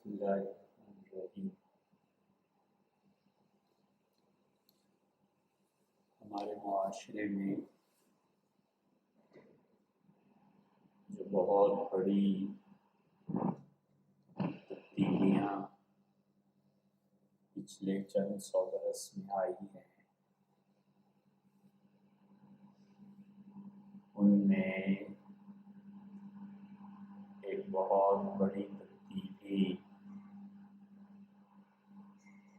بسم اللہ الرحمن الرحیم۔ ہمارے معاشرے میں جو بہت بڑی تبدیلیاں پچھلے چند 100 برس میں آئی ہیں، ان میں ایک بہت بڑی تبدیلی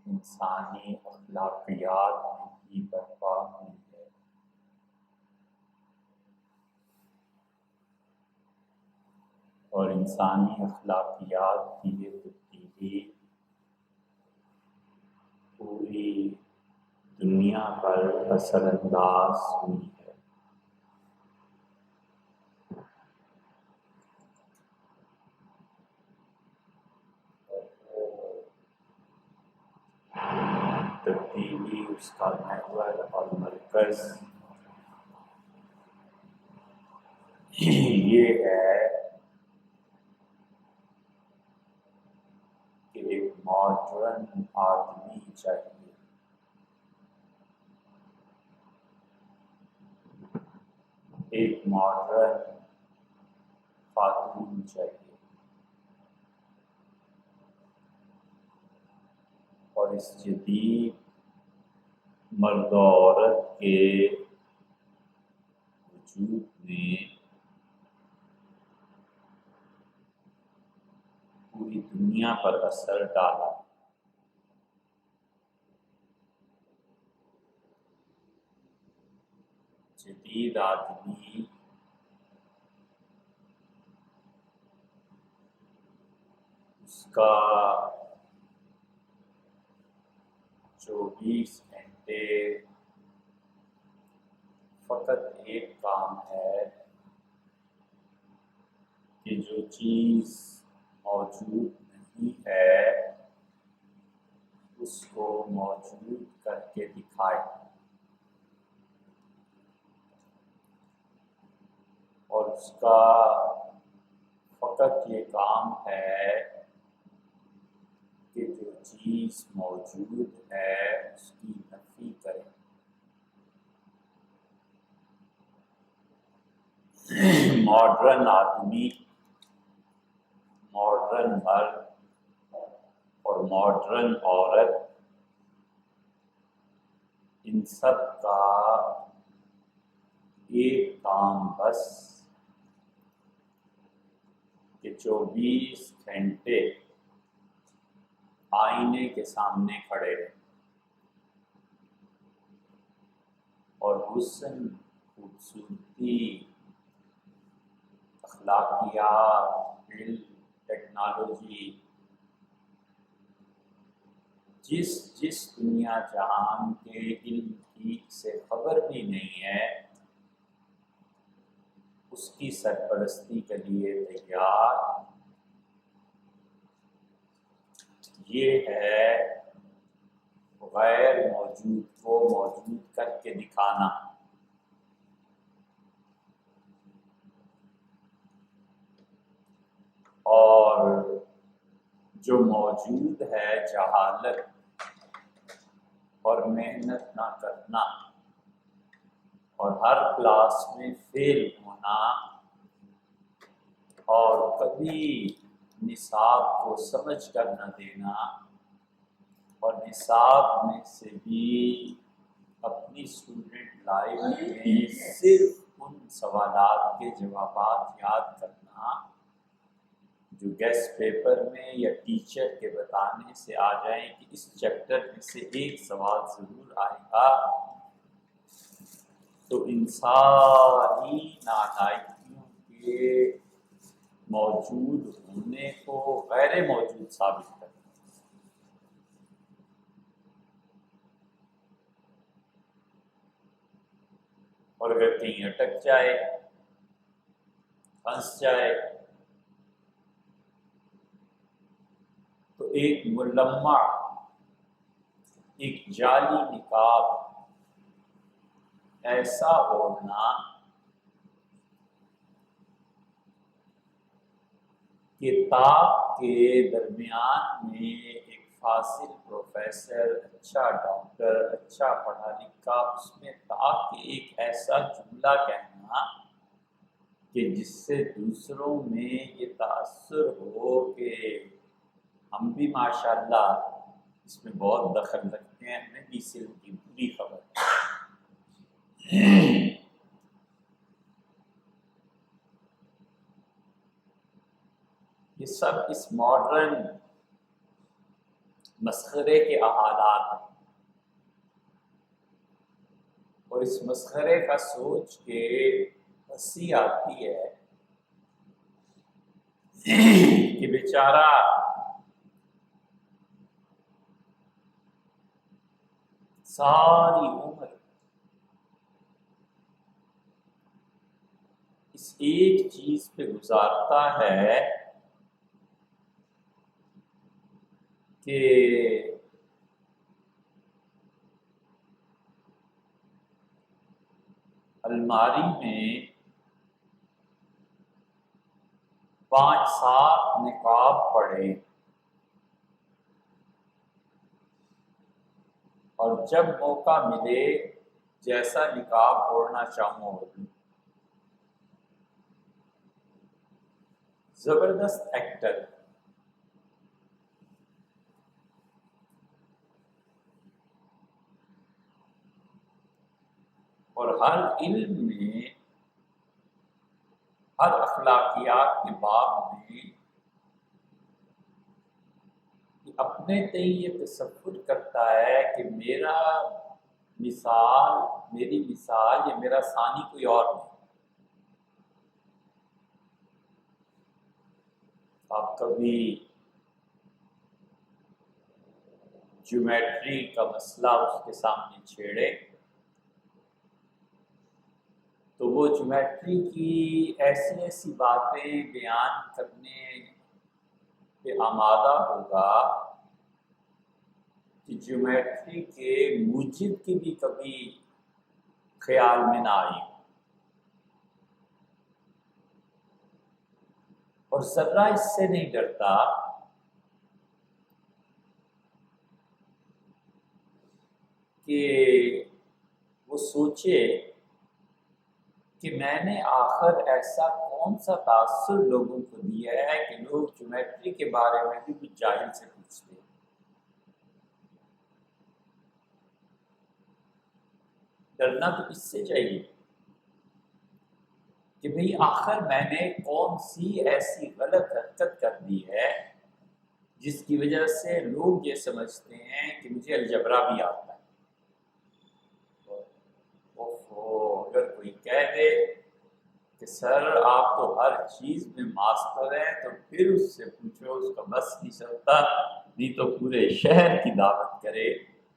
انسانی اخلاقیات میں بھی برپا ہوئی ہے۔ اور انسانی اخلاقیات کی یہ تبدیلی پوری دنیا پر اثر انداز ہوئی ہے۔ تبدیلی اس کا محور اور مرکز یہ ہے کہ ایک ماڈرن آدمی چاہیے، ایک ماڈرن خاتون چاہیے، اور اس جدید مرد و عورت کے وجود میں پوری دنیا پر اثر ڈالا۔ جدید آدمی اس کا 24 گھنٹے فقط ایک کام ہے کہ جو چیز موجود نہیں ہے اس کو موجود کر کے دکھائے، اور اس کا فقط یہ کام ہے کہ جو چیز موجود ہے اس کی نفی کرے۔ ماڈرن آدمی، ماڈرن مرد اور ماڈرن عورت، ان سب کا ایک کام بس کہ 24 گھنٹے آئینے کے سامنے کھڑے رہیں اور حسن، خوبصورتی، اخلاقیات، علم، ٹیکنالوجی، جس دنیا جہان کے علم کی سے خبر بھی نہیں ہے اس کی سرپرستی کے لیے تیار۔ یہ ہے غیر موجود کو موجود کر کے دکھانا۔ اور جو موجود ہے جہالت اور محنت نہ کرنا اور ہر کلاس میں فیل ہونا اور کبھی نصاب کو سمجھ کر نہ دینا، اور نصاب میں سے بھی اپنی اسٹوڈنٹ لائف میں صرف ان سوالات کے جوابات یاد کرنا جو گیسٹ پیپر میں یا ٹیچر کے بتانے سے آ جائیں کہ اس چیپٹر میں سے ایک سوال ضرور آئے گا، تو ان ساری نالائکیوں کے موجود ہونے کو غیر موجود ثابت کرنا۔ اور اگر کہیں اٹک جائے، پھنس جائے، تو ایک ملمع، ایک جعلی نقاب ایسا اوڑھنا کتاب کے درمیان میں ایک فاضل پروفیسر، اچھا ڈاکٹر، اچھا پڑھا لکھا، اس میں تھا کہ ایک ایسا جملہ کہنا کہ جس سے دوسروں میں یہ تاثر ہو کہ ہم بھی ماشاءاللہ اس میں بہت دخل رکھتے ہیں، ہمیں بھی اس سے ان کی بری خبر ہے۔ یہ سب اس ماڈرن مسخرے کے حالات ہیں، اور اس مسخرے کا سوچ کے ہنسی آتی ہے کہ بیچارہ ساری عمر اس ایک چیز پہ گزارتا ہے کہ الماری میں 5-7 نقاب پڑے، اور جب موقع ملے جیسا نقاب اوڑھنا چاہوں اوڑھ لوں۔ زبردست ایکٹر۔ اور ہر علم میں، ہر اخلاقیات کے باب میں اپنے تئیں یہ تصور کرتا ہے کہ میری مثال یا میرا ثانی کوئی اور نہیں۔ آپ کبھی جیومیٹری کا مسئلہ اس کے سامنے چھیڑے تو وہ جیومیٹری کی ایسی ایسی باتیں بیان کرنے پہ آمادہ ہوگا کہ جیومیٹری کے موجد کی بھی کبھی خیال میں نہ آئی، اور ذرہ اس سے نہیں ڈرتا کہ وہ سوچے کہ میں نے آخر ایسا کون سا تاثر لوگوں کو دیا ہے کہ لوگ جیومیٹری کے بارے میں بھی کچھ جاہل سے پوچھتے ہیں۔ ڈرنا تو اس سے چاہیے کہ بھئی آخر میں نے کون سی ایسی غلط حرکت کر دی ہے جس کی وجہ سے لوگ یہ سمجھتے ہیں کہ مجھے الجبرا بھی آتا ہے۔ اگر کوئی کہہ دے کہ سر آپ تو ہر چیز میں ماسٹر ہیں تو پھر اس سے پوچھو، اس کا بس نہیں چلتا، نہیں تو پورے شہر کی دعوت کرے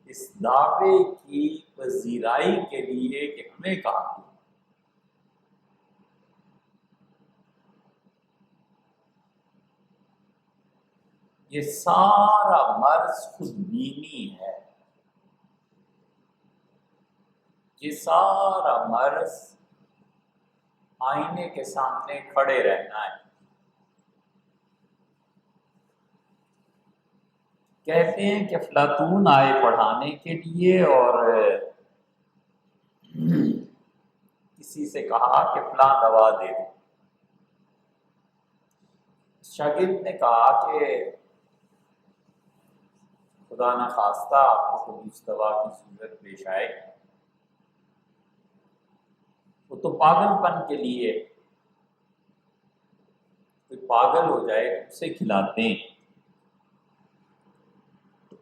اس دعوے کی پذیرائی کے لیے کہ ہمیں کہا دیا۔ یہ سارا مرض خود بینی ہے، یہ سارا مرض آئینے کے سامنے کھڑے رہنا ہے۔ کہتے ہیں کہ افلاطون آئے پڑھانے کے لیے اور کسی سے کہا کہ فلاں دوا دے دو۔ شاگرد نے کہا کہ خدا نخواستہ آپ کو کبھی اس دوا کی ضرورت پیش آئے، وہ تو پاگل پن کے لیے، کوئی پاگل ہو جائے تو اسے کھلاتے ہیں۔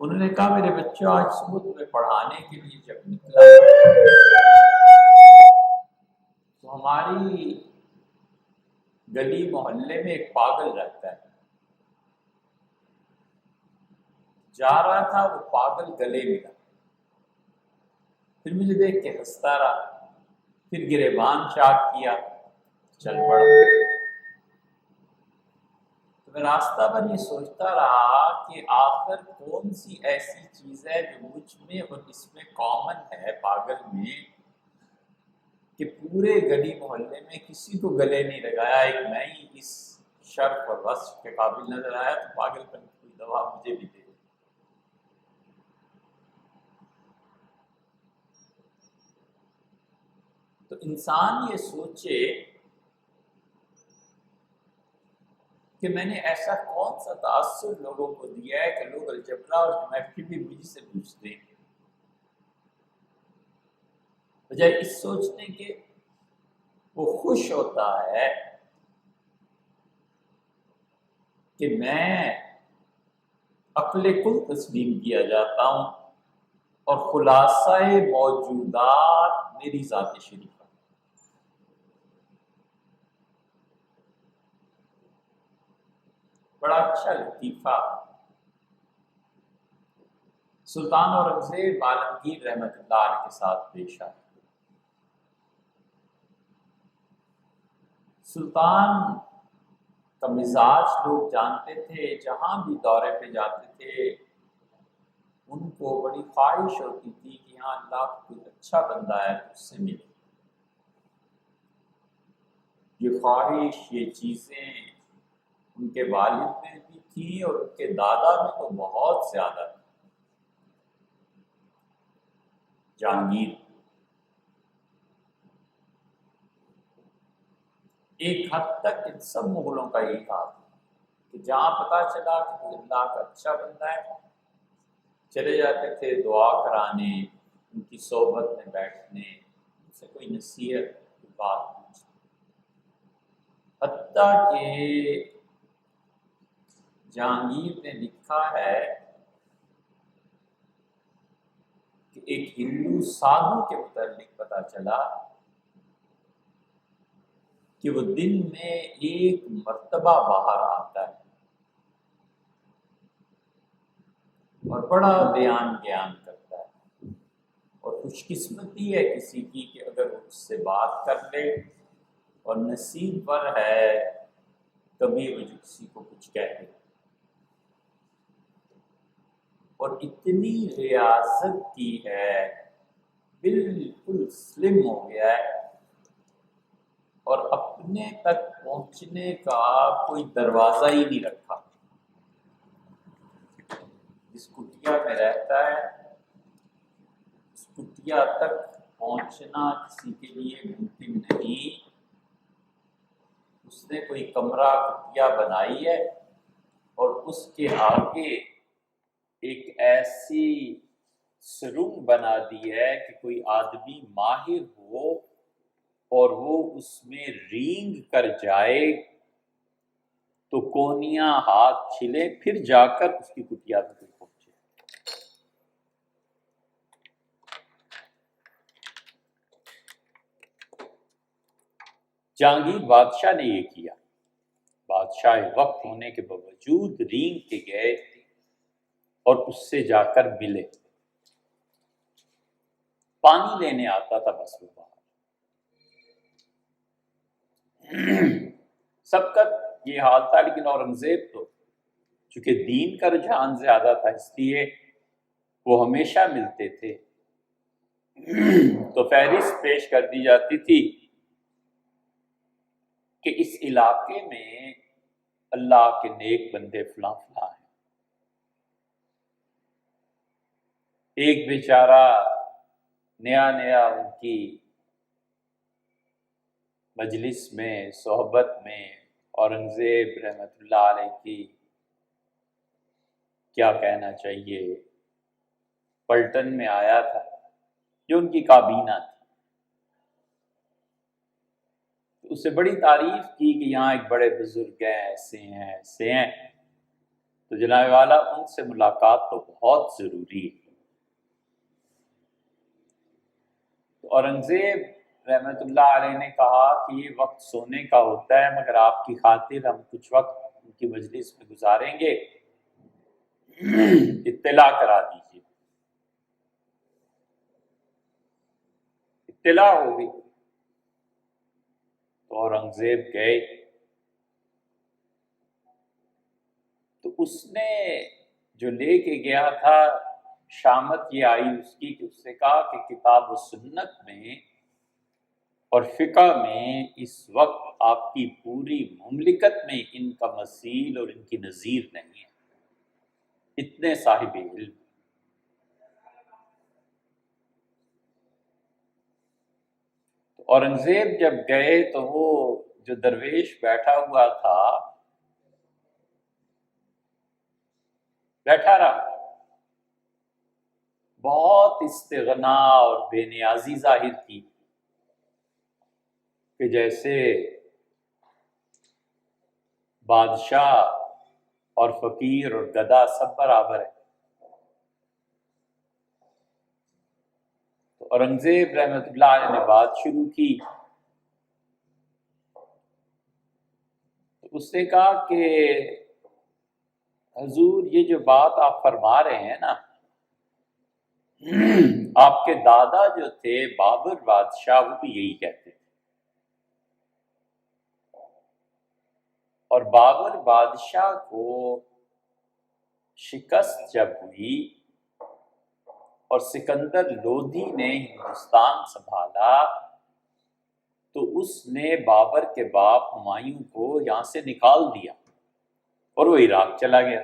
انہوں نے کہا میرے بچوں آج صبح تمہیں پڑھانے کے لیے جب نکلا تو ہماری گلی محلے میں ایک پاگل رہتا ہے، جا رہا تھا وہ پاگل گلے ملا، پھر مجھے دیکھ کے ہنستا رہا، پھر گریبان چاک کیا، چل پڑا۔ تو میں راستہ پر یہ سوچتا رہا کہ آخر کون سی ایسی چیز ہے جو مجھ میں اور اس میں کامن ہے پاگل میں کہ پورے گلی محلے میں کسی کو گلے نہیں لگایا، ایک میں ہی اس شرف اور وصف کے قابل نظر آیا تو پاگل پن کی کوئی دوا مجھے بھی دے۔ تو انسان یہ سوچے کہ میں نے ایسا کون سا تاثر لوگوں کو دیا ہے کہ لوگ الجبرا اور جیومیٹری بھی مجھ سے پوچھتے ہیں، بجائے اس سوچنے کے وہ خوش ہوتا ہے کہ میں عقل کل تسلیم کیا جاتا ہوں اور خلاصہ موجودات میری ذات شریفہ۔ بڑا اچھا لطیفہ سلطان اورنگزیب عالمگیر رحمۃ اللہ علیہ کے ساتھ پیش آیا۔ سلطان کا مزاج لوگ جانتے تھے، جہاں بھی دورے پہ جاتے تھے ان کو بڑی خواہش ہوتی تھی کہ یہاں اللہ کا کوئی اچھا بندہ ہے تو اس سے ملے۔ یہ خواہش، یہ چیزیں ان کے والد میں بھی تھی اور ان کے دادا میں تو بہت زیادہ تھی۔ جہانگیر ایک حد تک ان سب مغلوں کا یہی حال کہ جہاں پتہ چلا کہ کوئی اللہ کا اچھا بندہ ہے چلے جاتے تھے دعا کرانے، ان کی صحبت میں بیٹھنے، ان سے کوئی نصیحت کوئی بات پوچھنے۔ حتیٰ کہ جہانگیر نے لکھا ہے کہ ایک ہندو سادھو کے متعلق پتہ چلا کہ وہ دن میں ایک مرتبہ باہر آتا ہے اور بڑا بیان گیان کرتا ہے، اور خوش قسمتی ہے کسی کی کہ اگر وہ اس سے بات کر لے، اور نصیب پر ہے کبھی وہ جو کسی کو کچھ کہہ دے۔ اور اتنی ریاضت کی ہے، بالکل سلم ہو گیا ہے، اور اپنے تک پہنچنے کا کوئی دروازہ ہی نہیں رکھا۔ جس کٹیا میں رہتا ہے اس کٹیا تک پہنچنا کسی کے لیے ممکن نہیں۔ اس نے کوئی کمرہ کٹیا بنائی ہے اور اس کے آگے ایک ایسی سرنگ بنا دی ہے کہ کوئی آدمی ماہر ہو اور وہ اس میں رینگ کر جائے تو کونیاں ہاتھ چھلے، پھر جا کر اس کی کٹیا میں کوئی پہنچے۔ جہانگیر بادشاہ نے یہ کیا، بادشاہ وقت ہونے کے باوجود رینگ کے گئے اور اس سے جا کر ملے۔ پانی لینے آتا تھا بس وہ باہر۔ سب کا یہ حال تھا، لیکن اورنگزیب تو چونکہ دین کا رجحان زیادہ تھا اس لیے وہ ہمیشہ ملتے تھے، تو فہرست پیش کر دی جاتی تھی کہ اس علاقے میں اللہ کے نیک بندے فلاں فلاں ہیں۔ ایک بیچارہ نیا نیا ان کی مجلس میں صحبت میں اورنگزیب رحمۃ اللہ علیہ کی کیا کہنا چاہیے پلٹن میں آیا تھا، جو ان کی کابینہ تھی، اس سے بڑی تعریف کی کہ یہاں ایک بڑے بزرگ ہیں، ایسے ہیں ایسے ہیں۔ تو جناب والا ان سے ملاقات تو بہت ضروری ہے۔ تو اورنگزیب رحمۃ اللہ علیہ نے کہا کہ یہ وقت سونے کا ہوتا ہے، مگر آپ کی خاطر ہم کچھ وقت ان کی مجلس میں گزاریں گے، اطلاع کرا دیجیے۔ اطلاع ہو گئی تو اورنگزیب گئے، تو اس نے جو لے کے گیا تھا شامت یہ آئی اس کی کہ اس سے کہا کہ کتاب و سنت میں اور فقہ میں اس وقت آپ کی پوری مملکت میں ان کا مثیل اور ان کی نظیر نہیں ہے، اتنے صاحب علم۔ اورنگزیب جب گئے تو وہ جو درویش بیٹھا ہوا تھا بیٹھا رہا، بہت استغنا اور بے نیازی ظاہر کی کہ جیسے بادشاہ اور فقیر اور گدھا سب برابر ہے۔ تو اورنگزیب رحمۃ اللہ علیہ نے بات شروع کی، تو اس نے کہا کہ حضور یہ جو بات آپ فرما رہے ہیں نا، آپ کے دادا جو تھے بابر بادشاہ وہ بھی یہی کہتے تھے، اور بابر بادشاہ کو شکست جب ہوئی اور سکندر لودھی نے ہندوستان سنبھالا تو اس نے بابر کے باپ ہمایوں کو یہاں سے نکال دیا اور وہ عراق چلا گیا۔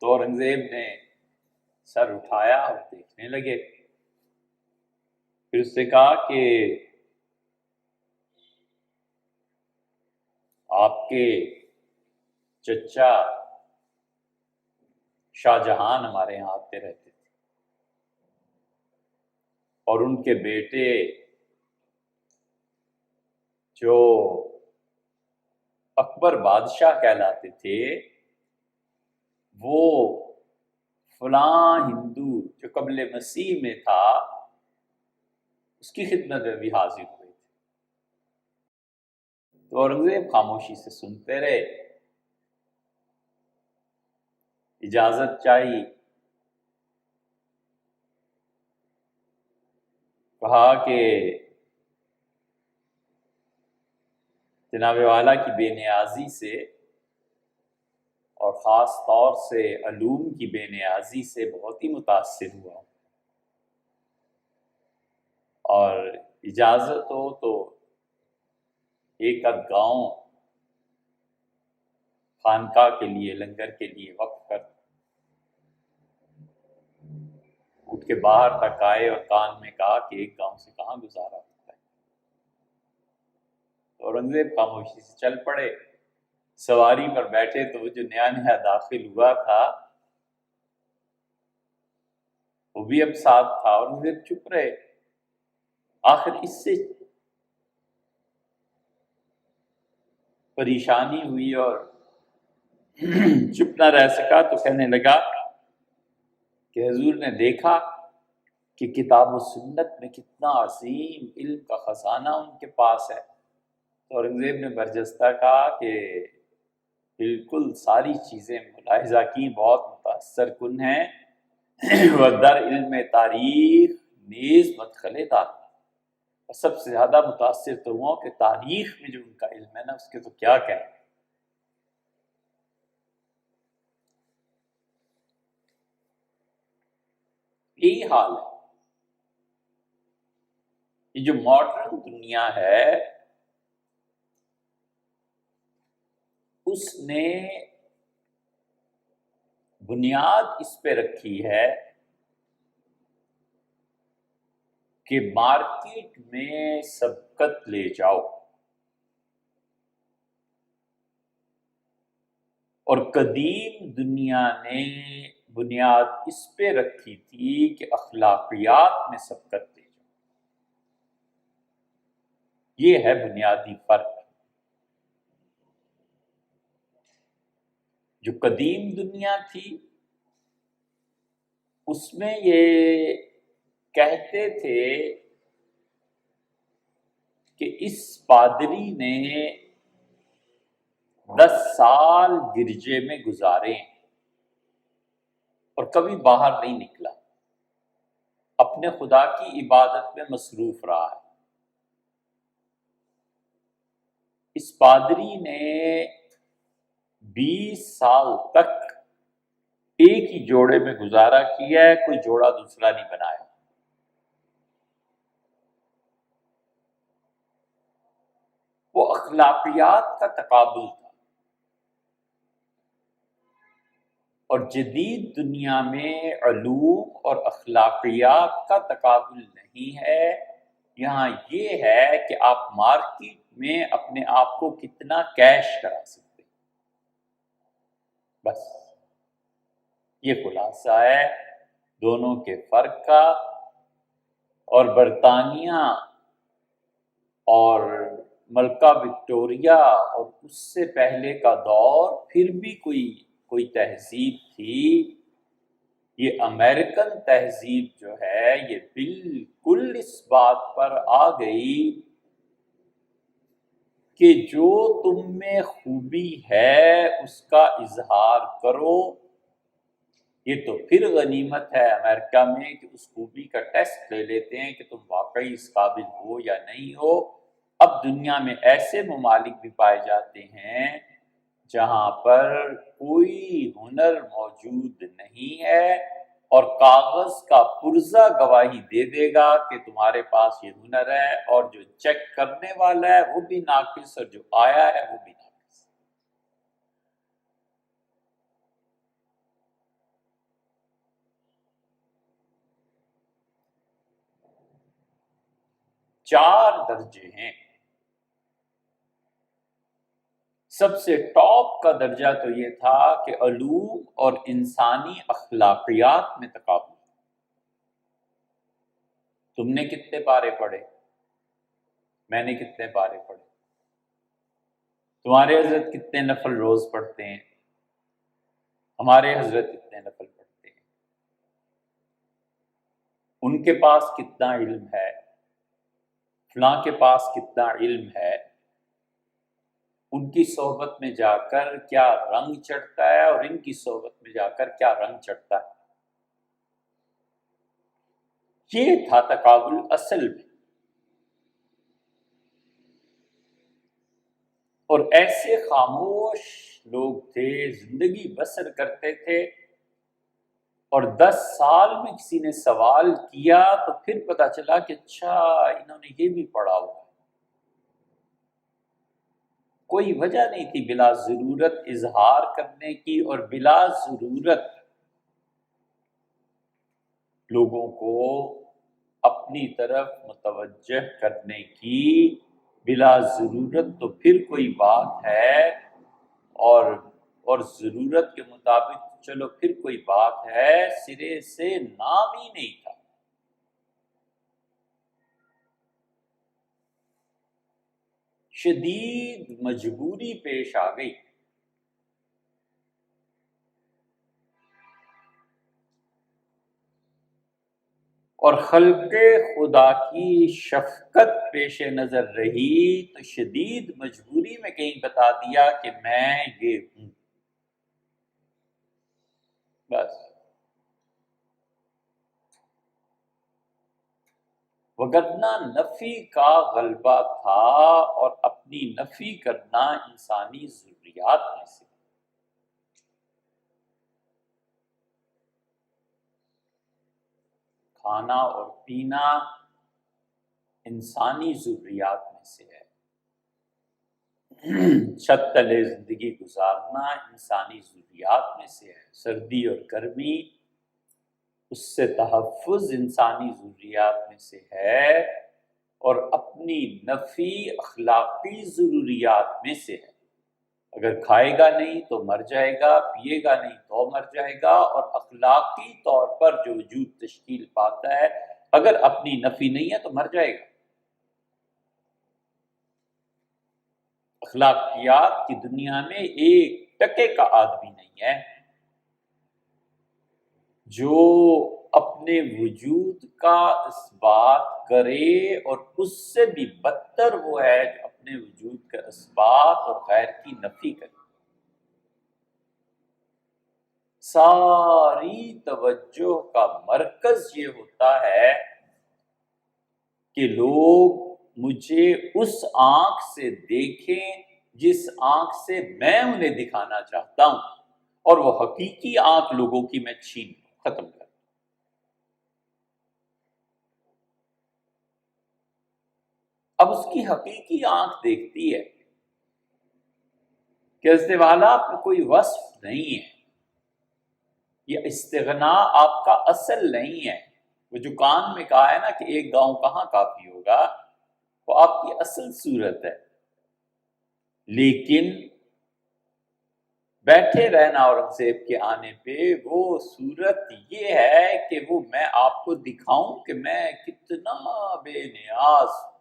تو اورنگزیب نے سر اٹھایا اور دیکھنے لگے، پھر اس نے کہا کہ آپ کے چچا شاہ جہان ہمارے یہاں آتے رہتے تھے، اور ان کے بیٹے جو اکبر بادشاہ کہلاتے تھے وہ فلاں ہندو جو قبل مسیح میں تھا اس کی خدمت میں بھی حاضر ہوئے تھے۔ تو اورنگزیب خاموشی سے سنتے رہے، اجازت چاہیے، کہا کہ جناب والا کی بے نیازی سے اور خاص طور سے علوم کی بے نیازی سے بہت ہی متاثر ہوا، اور اجازت ہو تو ایک آدھ گاؤں خانقاہ کے لیے لنگر کے لیے وقف کر اٹھ کے باہر تک آئے اور کان میں کہا کہ ایک گاؤں سے کہاں گزارا ہوتا ہے۔ اورنگزیب خاموشی سے چل پڑے، سواری پر بیٹھے تو وہ جو نیا نیا داخل ہوا تھا وہ بھی اب ساتھ تھا، اورنگزیب چپ رہے۔ آخر اس سے پریشانی ہوئی اور چپ نہ رہ سکا تو کہنے لگا کہ حضور نے دیکھا کہ کتاب و سنت میں کتنا عظیم علم کا خزانہ ان کے پاس ہے۔ تو اورنگزیب نے برجستہ کہا کہ بالکل ساری چیزیں ملاحظہ کی، بہت متاثر کن ہیں، وہ در علم تاریخ نیز مدخل دار، اور سب سے زیادہ متاثر تو ہوں کہ تاریخ میں جو ان کا علم ہے نا اس کے تو کیا کہیں۔ یہی حال ہے، یہ جو ماڈرن دنیا ہے اس نے بنیاد اس پہ رکھی ہے کہ مارکیٹ میں سبقت لے جاؤ، اور قدیم دنیا نے بنیاد اس پہ رکھی تھی کہ اخلاقیات میں سبقت لے جاؤ۔ یہ ہے بنیادی فرق۔ جو قدیم دنیا تھی اس میں یہ کہتے تھے کہ اس پادری نے 10 سال گرجے میں گزارے اور کبھی باہر نہیں نکلا، اپنے خدا کی عبادت میں مصروف رہا ہے۔ اس پادری نے 20 سال تک ایک ہی جوڑے میں گزارا کیا ہے، کوئی جوڑا دوسرا نہیں بنایا۔ وہ اخلاقیات کا تقابل تھا، اور جدید دنیا میں علوم اور اخلاقیات کا تقابل نہیں ہے۔ یہاں یہ ہے کہ آپ مارکیٹ میں اپنے آپ کو کتنا کیش کرا سکتے ہیں، بس یہ خلاصہ ہے دونوں کے فرق کا۔ اور برطانیہ اور ملکہ وکٹوریہ اور اس سے پہلے کا دور پھر بھی کوئی تہذیب تھی، یہ امریکن تہذیب جو ہے یہ بالکل اس بات پر آ گئی کہ جو تم میں خوبی ہے اس کا اظہار کرو۔ یہ تو پھر غنیمت ہے امریکہ میں کہ اس خوبی کا ٹیسٹ لے لیتے ہیں کہ تم واقعی اس قابل ہو یا نہیں ہو۔ اب دنیا میں ایسے ممالک بھی پائے جاتے ہیں جہاں پر کوئی ہنر موجود نہیں ہے، اور کاغذ کا پرزہ گواہی دے دے گا کہ تمہارے پاس یہ ہنر ہے، اور جو چیک کرنے والا ہے وہ بھی ناقص اور جو آیا ہے وہ بھی ناقص۔ 4 درجے ہیں۔ سب سے ٹاپ کا درجہ تو یہ تھا کہ علوم اور انسانی اخلاقیات میں تقابل۔ تم نے کتنے پارے پڑھے؟ میں نے کتنے پارے پڑھے؟ تمہارے حضرت کتنے نفل روز پڑھتے ہیں؟ ہمارے حضرت کتنے نفل پڑھتے ہیں؟ ان کے پاس کتنا علم ہے؟ فلاں کے پاس کتنا علم ہے؟ ان کی صحبت میں جا کر کیا رنگ چڑھتا ہے اور ان کی صحبت میں جا کر کیا رنگ چڑھتا ہے؟ یہ تھا تقابل اصل میں۔ اور ایسے خاموش لوگ تھے، زندگی بسر کرتے تھے، اور 10 سال میں کسی نے سوال کیا تو پھر پتا چلا کہ اچھا انہوں نے یہ بھی پڑھا ہوا۔ کوئی وجہ نہیں تھی بلا ضرورت اظہار کرنے کی، اور بلا ضرورت لوگوں کو اپنی طرف متوجہ کرنے کی۔ بلا ضرورت تو پھر کوئی بات ہے، اور ضرورت کے مطابق چلو پھر کوئی بات ہے، سرے سے نام ہی نہیں تھا۔ شدید مجبوری پیش آ گئی۔ اور خلق خدا کی شفقت پیش نظر رہی تو شدید مجبوری میں کہیں بتا دیا کہ میں یہ ہوں، بس۔ وگرنہ نفی کا غلبہ تھا، اور اپنی نفی کرنا انسانی ضروریات میں سے۔ کھانا اور پینا انسانی ضروریات میں سے ہے، چھت تلے زندگی گزارنا انسانی ضروریات میں سے ہے، سردی اور گرمی اس سے تحفظ انسانی ضروریات میں سے ہے، اور اپنی نفی اخلاقی ضروریات میں سے ہے۔ اگر کھائے گا نہیں تو مر جائے گا، پیے گا نہیں تو مر جائے گا، اور اخلاقی طور پر جو وجود تشکیل پاتا ہے اگر اپنی نفی نہیں ہے تو مر جائے گا۔ اخلاقیات کی دنیا میں 1 ٹکے کا آدمی نہیں ہے جو اپنے وجود کا اثبات کرے، اور اس سے بھی بدتر وہ ہے جو اپنے وجود کا اثبات اور غیر کی نفی کرے۔ ساری توجہ کا مرکز یہ ہوتا ہے کہ لوگ مجھے اس آنکھ سے دیکھیں جس آنکھ سے میں انہیں دکھانا چاہتا ہوں، اور وہ حقیقی آنکھ لوگوں کی میں چھین ختم کر۔ اب اس کی حقیقی آنکھ دیکھتی ہے کہ حضرت والا میں کوئی وصف نہیں ہے، یہ استغنا آپ کا اصل نہیں ہے۔ وہ جو کان میں کہا ہے نا کہ ایک گاؤں کہاں کافی ہوگا، وہ آپ کی اصل صورت ہے، لیکن بیٹھے رہنا اورنگزیب کے آنے پہ وہ صورت یہ ہے کہ وہ میں آپ کو دکھاؤں کہ میں کتنا بے نیاز ہوں۔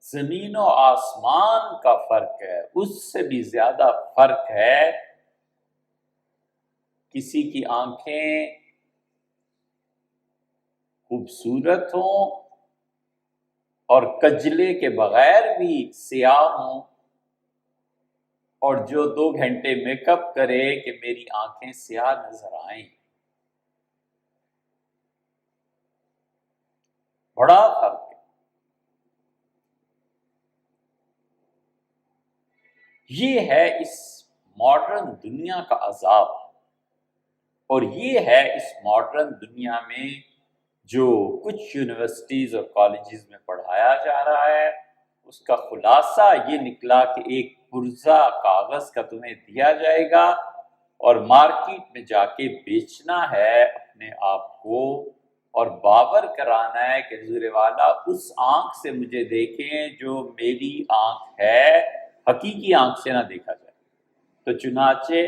زمین و آسمان کا فرق ہے، اس سے بھی زیادہ فرق ہے کسی کی آنکھیں خوبصورت ہوں اور کجلے کے بغیر بھی سیاہ ہوں، اور جو 2 گھنٹے میک اپ کرے کہ میری آنکھیں سیاہ نظر آئیں۔ بڑا فرق ہے۔ یہ ہے اس ماڈرن دنیا کا عذاب، اور یہ ہے اس ماڈرن دنیا میں جو کچھ یونیورسٹیز اور کالجز میں پڑھایا جا رہا ہے۔ اس کا خلاصہ یہ نکلا کہ ایک پرزہ کاغذ کا تمہیں دیا جائے گا اور مارکیٹ میں جا کے بیچنا ہے اپنے آپ کو، اور باور کرانا ہے کہ حضور والا اس آنکھ سے مجھے دیکھیں جو میری آنکھ ہے، حقیقی آنکھ سے نہ دیکھا جائے۔ تو چنانچہ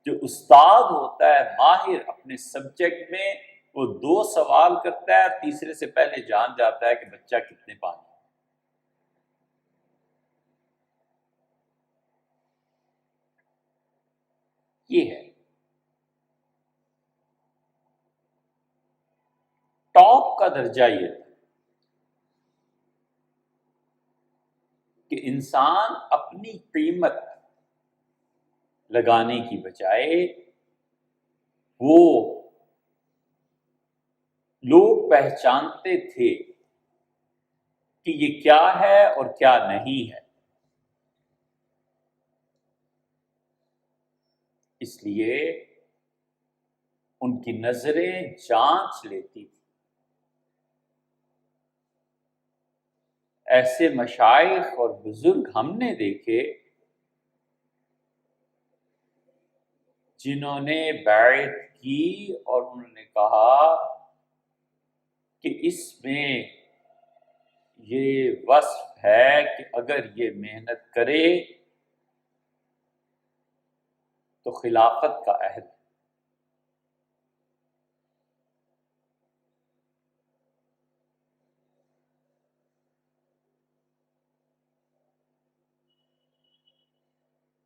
جو استاد ہوتا ہے ماہر اپنے سبجیکٹ میں، وہ 2 سوال کرتا ہے اور تیسرے سے پہلے جان جاتا ہے کہ بچہ کتنے پانی۔ یہ ہے ٹاپ کا درجہ، یہ ہے کہ انسان اپنی قیمت لگانے کی بجائے وہ لوگ پہچانتے تھے کہ یہ کیا ہے اور کیا نہیں ہے، اس لیے ان کی نظریں جانچ لیتی تھی۔ ایسے مشائخ اور بزرگ ہم نے دیکھے جنہوں نے بیعت کی اور انہوں نے کہا کہ اس میں یہ وصف ہے کہ اگر یہ محنت کرے تو خلافت کا عہد ہے۔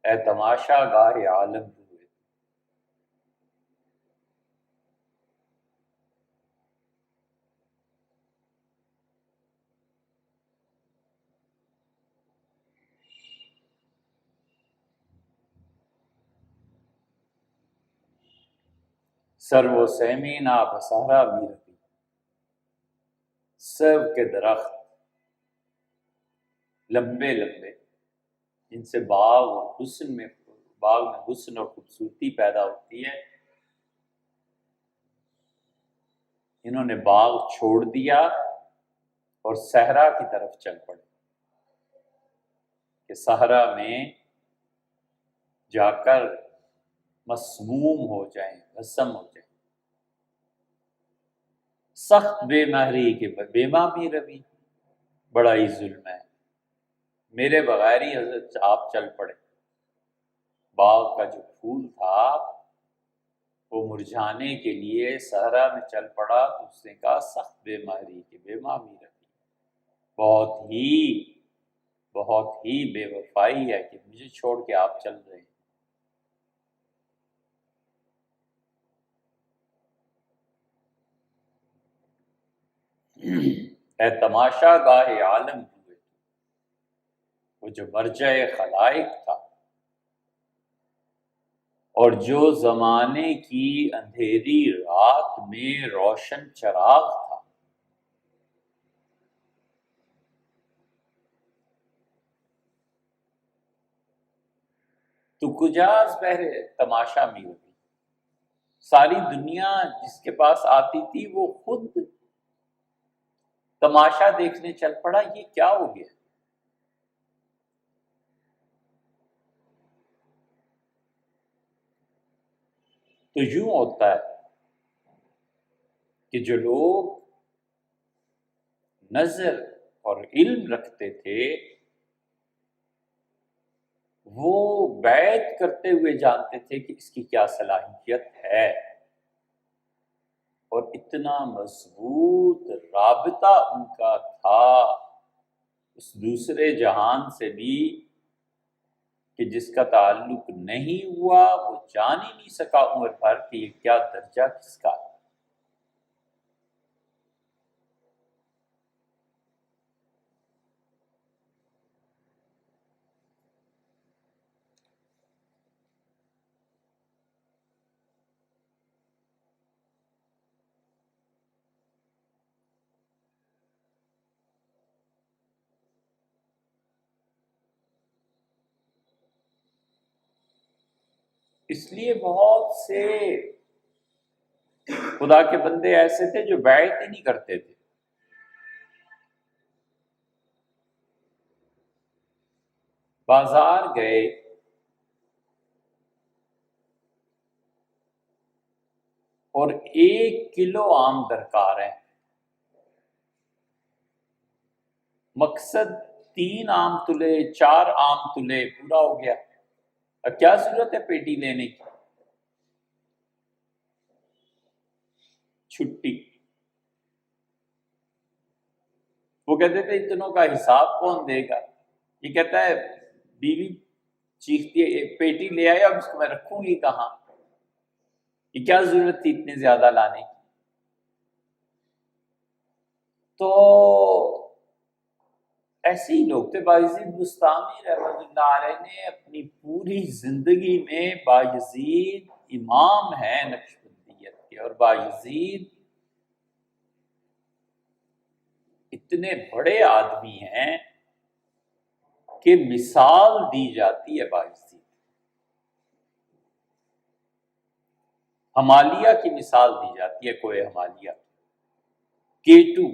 اے تماشا گاہ عالم ہوئے، سرو و سیمینہ بسارا بھی رہی، سرو کے درخت لمبے لمبے جن سے باغ میں حسن اور خوبصورتی پیدا ہوتی ہے، انہوں نے باغ چھوڑ دیا اور صحرا کی طرف چل پڑے کہ صحرا میں جا کر مسموم ہو جائیں، بھسم ہو جائیں۔ سخت بے مہری کے بے ماں بھی روی، بڑا ہی ظلم ہے، میرے بغیر ہی حضرت آپ چل پڑے۔ باغ کا جو پھول تھا وہ مرجھانے کے لیے صحرا میں چل پڑا، تو اس نے کہا سخت بے مہری کے بے ماں بھی روی، بہت ہی بے وفائی ہے کہ مجھے چھوڑ کے آپ چل رہے ہیں۔ اے تماشا گاہ عالم ہوئے، وہ جو مرجع خلائق تھا اور جو زمانے کی اندھیری رات میں روشن چراغ تھا، تو کجاز بہر تماشا میں ہوئی، ساری دنیا جس کے پاس آتی تھی وہ خود تماشا دیکھنے چل پڑا، یہ کیا ہو گیا؟ تو یوں ہوتا ہے کہ جو لوگ نظر اور علم رکھتے تھے وہ بیعت کرتے ہوئے جانتے تھے کہ اس کی کیا صلاحیت ہے، اور اتنا مضبوط رابطہ ان کا تھا اس دوسرے جہان سے بھی کہ جس کا تعلق نہیں ہوا وہ جان ہی نہیں سکا عمر بھر کہ یہ کیا درجہ کس کا ہے۔ اس لیے بہت سے خدا کے بندے ایسے تھے جو بیعت ہی نہیں کرتے تھے، بازار گئے اور 1 کلو آم درکار ہے، مقصد 3 آم تلے 4 آم تلے پورا ہو گیا، اب کیا ضرورت ہے پیٹی لینے کی؟ چھٹی۔ وہ کہتے تھے اتنوں کا حساب کون دے گا؟ یہ کہتا ہے بیوی چیختی ہے پیٹی لے آئے، اب اس کو میں رکھوں گی کہاں؟ یہ کیا ضرورت تھی اتنے زیادہ لانے کی؟ تو ایسے ہی لوگ تھے۔ بایزید بستامی رحمۃ اللہ علیہ نے اپنی پوری زندگی میں، بایزید امام ہے نقشبندیت کے، اور بایزید اتنے بڑے آدمی ہیں کہ مثال دی جاتی ہے بایزید، ہمالیہ کی مثال دی جاتی ہے، کوہ ہمالیہ، K2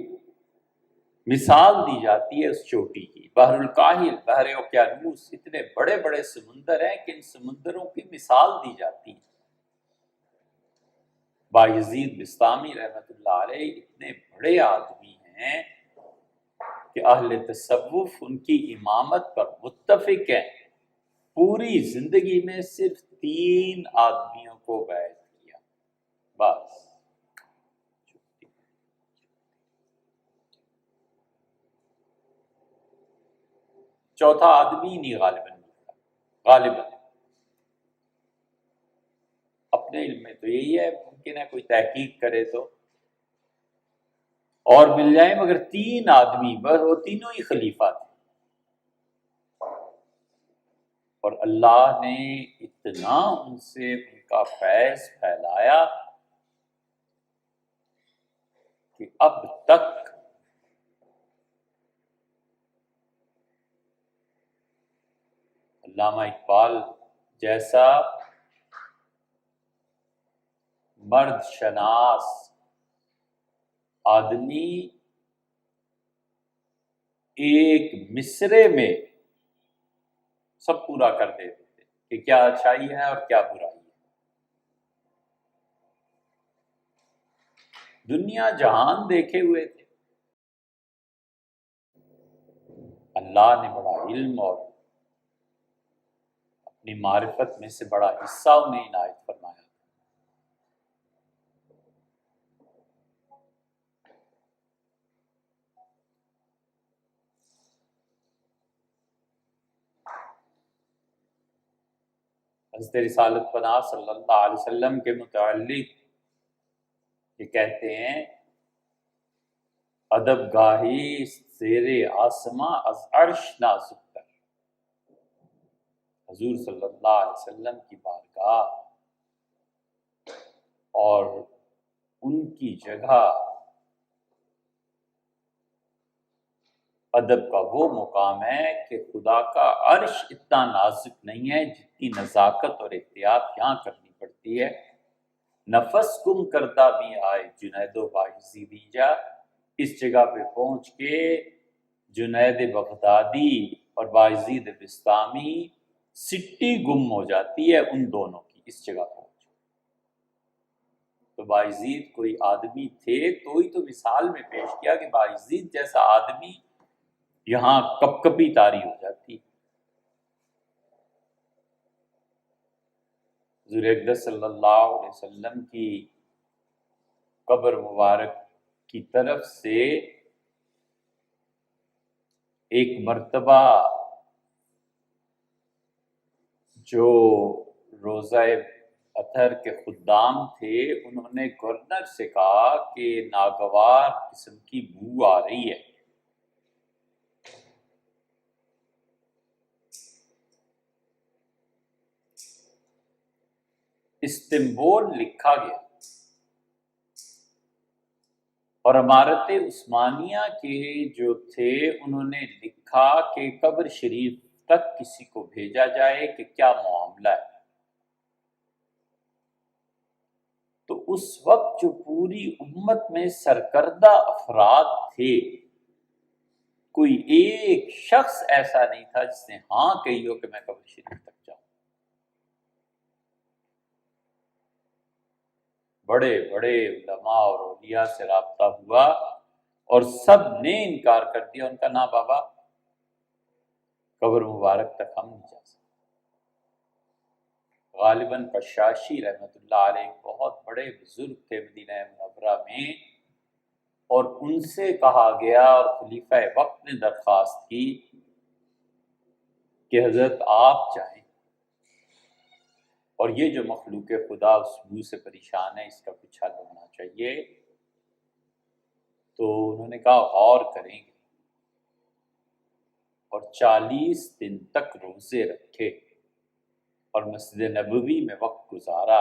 مثال دی جاتی ہے اس چوٹی کی، بحر الکاہل، بحر اوقیانوس، اتنے بڑے بڑے سمندر ہیں کہ ان سمندروں کی مثال دی جاتی ہے۔ بایزید بستامی رحمۃ اللہ علیہ اتنے بڑے آدمی ہیں کہ اہل تصوف ان کی امامت پر متفق ہیں، پوری زندگی میں صرف 3 آدمیوں کو بیعت کیا، بس۔ چوتھا آدمی نہیں غالباً اپنے علم میں تو یہی ہے، ممکن ہے کوئی تحقیق کرے تو اور مل جائیں، مگر 3 آدمی بس، وہ تینوں ہی خلیفہ تھے، اور اللہ نے اتنا ان سے ان کا فیض پھیلایا کہ اب تک علامہ اقبال جیسا مرد شناس آدمی ایک مصرے میں سب پورا کر دیتے تھے کہ کیا اچھائی ہے اور کیا برائی ہے۔ دنیا جہان دیکھے ہوئے تھے، اللہ نے بڑا علم اور اپنی معرفت میں سے بڑا حصہ انہیں عنایت فرمایا۔ حضرت رسالت پناہ صلی اللہ علیہ وسلم کے متعلق یہ کہتے ہیں، ادب گاہی زیر آسماں از عرش نازک تر۔ حضور صلی اللہ علیہ وسلم کی بارگاہ اور ان کی جگہ ادب کا وہ مقام ہے کہ خدا کا عرش اتنا نازک نہیں ہے جتنی نزاکت اور احتیاط یہاں کرنی پڑتی ہے۔ نفس گم کردہ بھی آئے جنید و بایزیدی جا۔ اس جگہ پہ پہنچ کے جنید بغدادی اور بایزید بسطامی سٹی گم ہو جاتی ہے ان دونوں کی اس جگہ پہنچ۔ تو بایزید کوئی آدمی تھے تو ہی تو مثال میں پیش کیا کہ بایزید جیسا آدمی یہاں کپ کپی طاری ہو جاتی۔ حضور اقدس صلی اللہ علیہ وسلم کی قبر مبارک کی طرف سے ایک مرتبہ جو روضہ اطہر کے خدام تھے انہوں نے گورنر سے کہا کہ ناگوار قسم کی بو آ رہی ہے۔ استنبول لکھا گیا اور عمارت عثمانیہ کے جو تھے انہوں نے لکھا کہ قبر شریف تک کسی کو بھیجا جائے کہ کیا معاملہ ہے۔ تو اس وقت جو پوری امت میں سرکردہ افراد تھے کوئی ایک شخص ایسا نہیں تھا جس نے ہاں کہی ہو کہ میں قبر شریف تک جاؤں۔ بڑے بڑے علماء اور اولیاء سے رابطہ ہوا اور سب نے انکار کر دیا، ان کا نا بابا قبر مبارک تک ہم نہیں جا سکتے۔ غالباً قشاشی رحمۃ اللہ علیہ بہت بڑے بزرگ تھے مدینہ منورہ میں، اور ان سے کہا گیا اور خلیفہ وقت نے درخواست کی کہ حضرت آپ جائیں، اور یہ جو مخلوق خدا اس بو سے پریشان ہے اس کا کچھ حل ہونا چاہیے۔ تو انہوں نے کہا غور کریں گے، اور 40 دن تک روزے رکھے اور مسجد نبوی میں وقت گزارا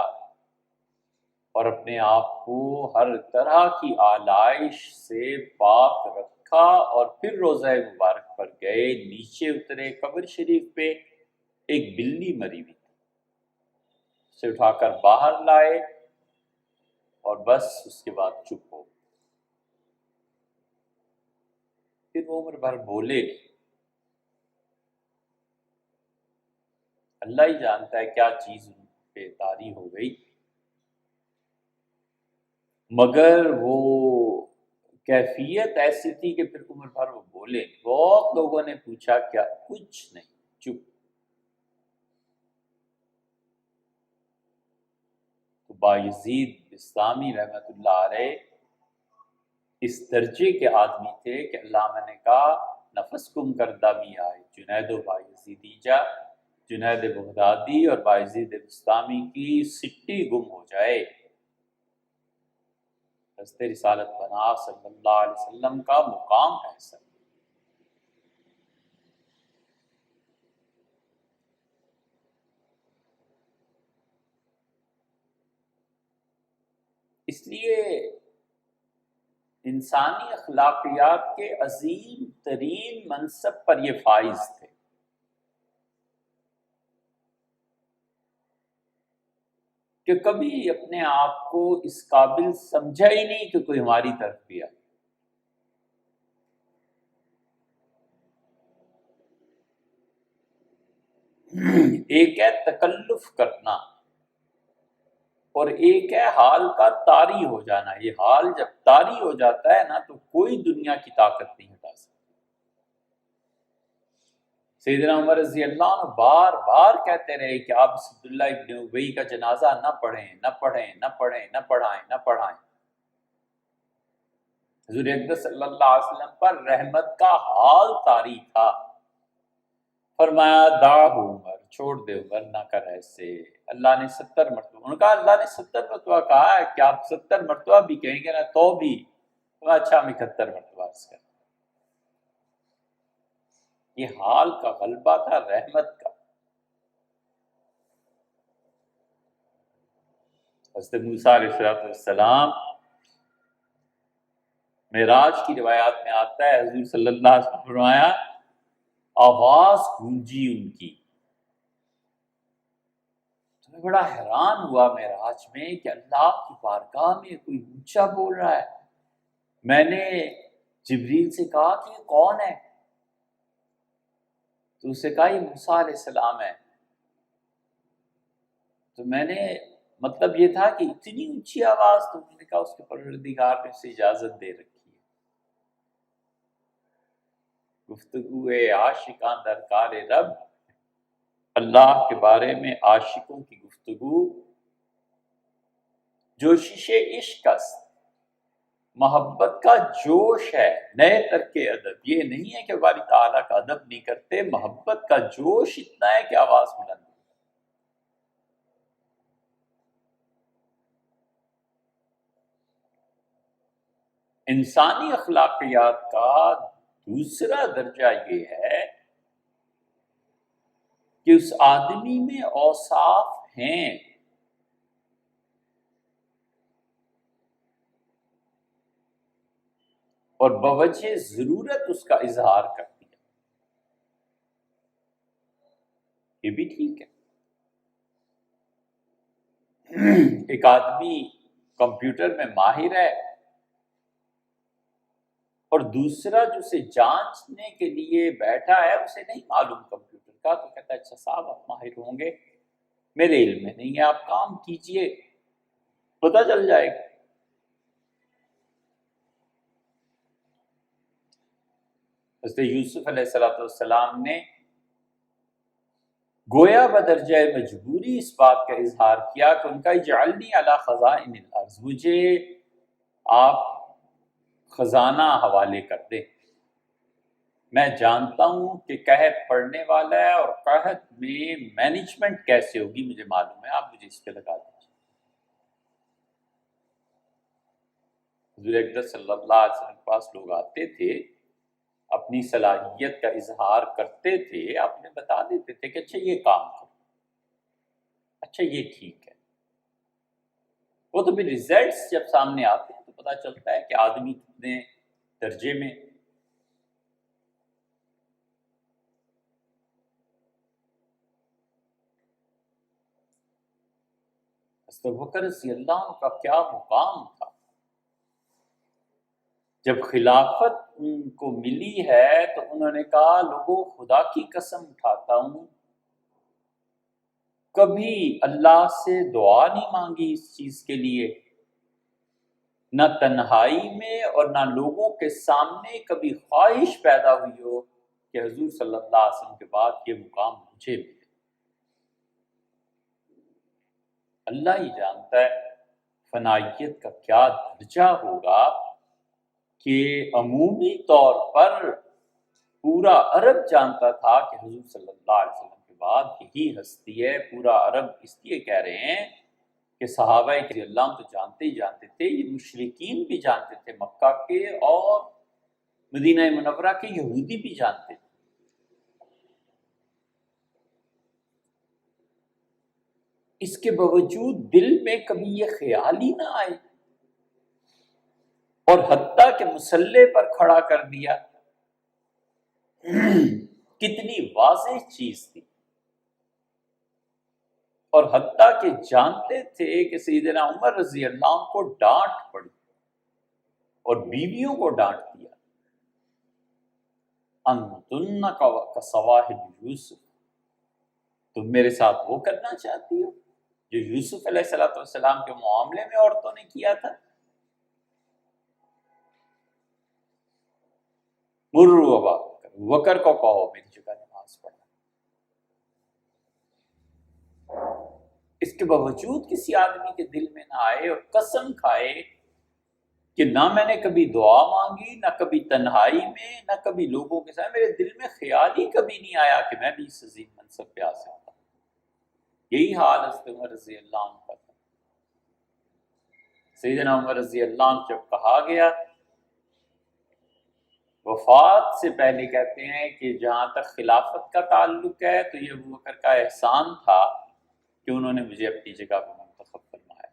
اور اپنے آپ کو ہر طرح کی آلائش سے پاک رکھا، اور پھر روضہ مبارک پر گئے، نیچے اترے، قبر شریف پہ ایک بلی مری ہوئی اسے اٹھا کر باہر لائے اور بس اس کے بعد چپ ہو۔ پھر وہ عمر بھر بولے نہیں۔ اللہ ہی جانتا ہے کیا چیز ان پہ طاری ہو گئی، مگر وہ کیفیت ایسی تھی کہ پھر عمر بھر وہ بولے۔ بہت لوگوں نے پوچھا کیا، کچھ نہیں، چپ۔ تو بایزید بسطامی رحمۃ اللہ علیہ اس درجے کے آدمی تھے کہ علامہ نے کہا نفس گم کردہ می آئے جنید و بایزیدی جا، جنید بغدادی اور بایزید بسطامی کی سٹی گم ہو جائے۔ حضرت رسالت بنا صلی اللہ علیہ وسلم کا مقام ایسا۔ اس لیے انسانی اخلاقیات کے عظیم ترین منصب پر یہ فائز تھے۔ کہ کبھی اپنے آپ کو اس قابل سمجھا ہی نہیں کہ کوئی ہماری طرف بھی آئے۔ ایک ہے تکلف کرنا اور ایک ہے حال کا طاری ہو جانا۔ یہ حال جب طاری ہو جاتا ہے نا تو کوئی دنیا کی طاقت نہیں ہٹا سکتی۔ سیدنا عمر رضی اللہ عنہ بار بار کہتے رہے کہ آپ عبداللہ ابن ابی کا جنازہ نہ پڑھیں، نہ پڑھیں، نہ پڑھیں، نہ پڑھائیں، نہ پڑھائیں۔ حضور اقدس صلی اللہ علیہ وسلم پر رحمت کا حال طاری تھا، فرمایا دعہ عمر، چھوڑ دے عمر، نہ کر ایسے۔ اللہ نے 70 مرتبہ، انہوں نے کہا اللہ نے 70 مرتبہ کہا ہے کہ آپ 70 مرتبہ بھی کہیں گے نا تو بھی؟ اچھا ہم 71 مرتبہ عرض کریں۔ یہ حال کا غلبہ تھا رحمت کا۔ حضرت موسیٰ علیہ السلام معراج کی روایات میں آتا ہے حضور صلی اللہ علیہ وسلم فرمایا آواز گونجی ان کی، تو میں بڑا حیران ہوا معراج میں کہ اللہ کی بارگاہ میں کوئی اونچا بول رہا ہے. میں نے جبریل سے کہا کہ یہ کون ہے؟ تو اسے کہا یہ موسیٰ علیہ السلام ہے. تو میں نے مطلب یہ تھا کہ اتنی اونچی آواز، تو میں نے کہا اس کے پروردگار نے اسے اجازت دے رکھی ہے. گفتگو عاشقاں درکار رب، اللہ کے بارے میں عاشقوں کی گفتگو. جوشش عشق است، محبت کا جوش ہے. نئے ترک ادب یہ نہیں ہے کہ باری تعالیٰ کا ادب نہیں کرتے، محبت کا جوش اتنا ہے کہ آواز بلند. انسانی اخلاقیات کا دوسرا درجہ یہ ہے کہ اس آدمی میں اوصاف ہیں اور بوجہ ضرورت اس کا اظہار کر دیا. یہ بھی ٹھیک ہے. ایک آدمی کمپیوٹر میں ماہر ہے اور دوسرا جو اسے جانچنے کے لیے بیٹھا ہے اسے نہیں معلوم کمپیوٹر کا، تو کہتا ہے اچھا صاحب آپ ماہر ہوں گے، میرے علم میں نہیں ہے، آپ کام کیجئے پتہ چل جائے گا. حضرت یوسف علیہ السلام نے گویا بدرجہ مجبوری اس بات کا اظہار کیا کہ ان کا اجعلنی علی خزائن الارض، مجھے آپ خزانہ حوالے کر دیں. میں جانتا ہوں کہ قحط پڑنے والا ہے اور قحط میں مینجمنٹ کیسے ہوگی مجھے معلوم ہے، آپ مجھے اس پہ لگا دیجیے. حضور اقدس صلی اللہ علیہ وسلم کے پاس لوگ آتے تھے، اپنی صلاحیت کا اظہار کرتے تھے، آپ نے بتا دیتے تھے کہ اچھا یہ کام کرو، اچھا یہ ٹھیک ہے. وہ تو پھر ریزلٹس جب سامنے آتے ہیں تو پتہ چلتا ہے کہ آدمی کتنے درجے میں. حضرت بکر رضی اللہ عنہ کا کیا مقام تھا. جب خلافت ان کو ملی ہے تو انہوں نے کہا لوگوں خدا کی قسم اٹھاتا ہوں کبھی اللہ سے دعا نہیں مانگی اس چیز کے لیے، نہ تنہائی میں اور نہ لوگوں کے سامنے کبھی خواہش پیدا ہوئی ہو کہ حضور صلی اللہ علیہ وسلم کے بعد یہ مقام مجھے ملے. اللہ ہی جانتا ہے فنائیت کا کیا درجہ ہوگا کہ عمومی طور پر پورا عرب جانتا تھا کہ حضور صلی اللہ علیہ وسلم کے بعد یہی ہستی ہے. پورا عرب اس لیے کہہ رہے ہیں کہ صحابہ رضی اللہ عنہ تو جانتے ہی جانتے تھے، یہ مشرکین بھی جانتے تھے مکہ کے، اور مدینہ منورہ کے یہودی بھی جانتے تھے. اس کے باوجود دل میں کبھی یہ خیال ہی نہ آئے، اور حتیٰ کہ مسلح پر کھڑا کر دیا. کتنی واضح چیز تھی. اور حتیٰ کہ جانتے تھے کہ سیدنا عمر رضی اللہ عنہ کو ڈانٹ پڑی اور بیویوں کو ڈانٹ دیا. انتن کا سواہب یوسف، تم میرے ساتھ وہ کرنا چاہتی ہو جو یوسف علیہ السلام کے معاملے میں عورتوں نے کیا تھا. مروا ابا بکر کو کہو میری جگہ نماز پڑھنا. اس کے باوجود کسی آدمی کے دل میں نہ آئے اور قسم کھائے کہ نہ میں نے کبھی دعا مانگی، نہ کبھی تنہائی میں، نہ کبھی لوگوں کے ساتھ، میرے دل میں خیال ہی کبھی نہیں آیا کہ میں بھی اس عظیم منصب پہ آ سکتا. یہی حال حضرت عمر رضی اللہ عنہ کا تھا. سیدنا عمر رضی اللہ عنہ جب کہا گیا، وفات سے پہلے کہتے ہیں کہ جہاں تک خلافت کا تعلق ہے تو یہ ابوبکر کا احسان تھا کہ انہوں نے مجھے اپنی جگہ پر منتخب فرمایا.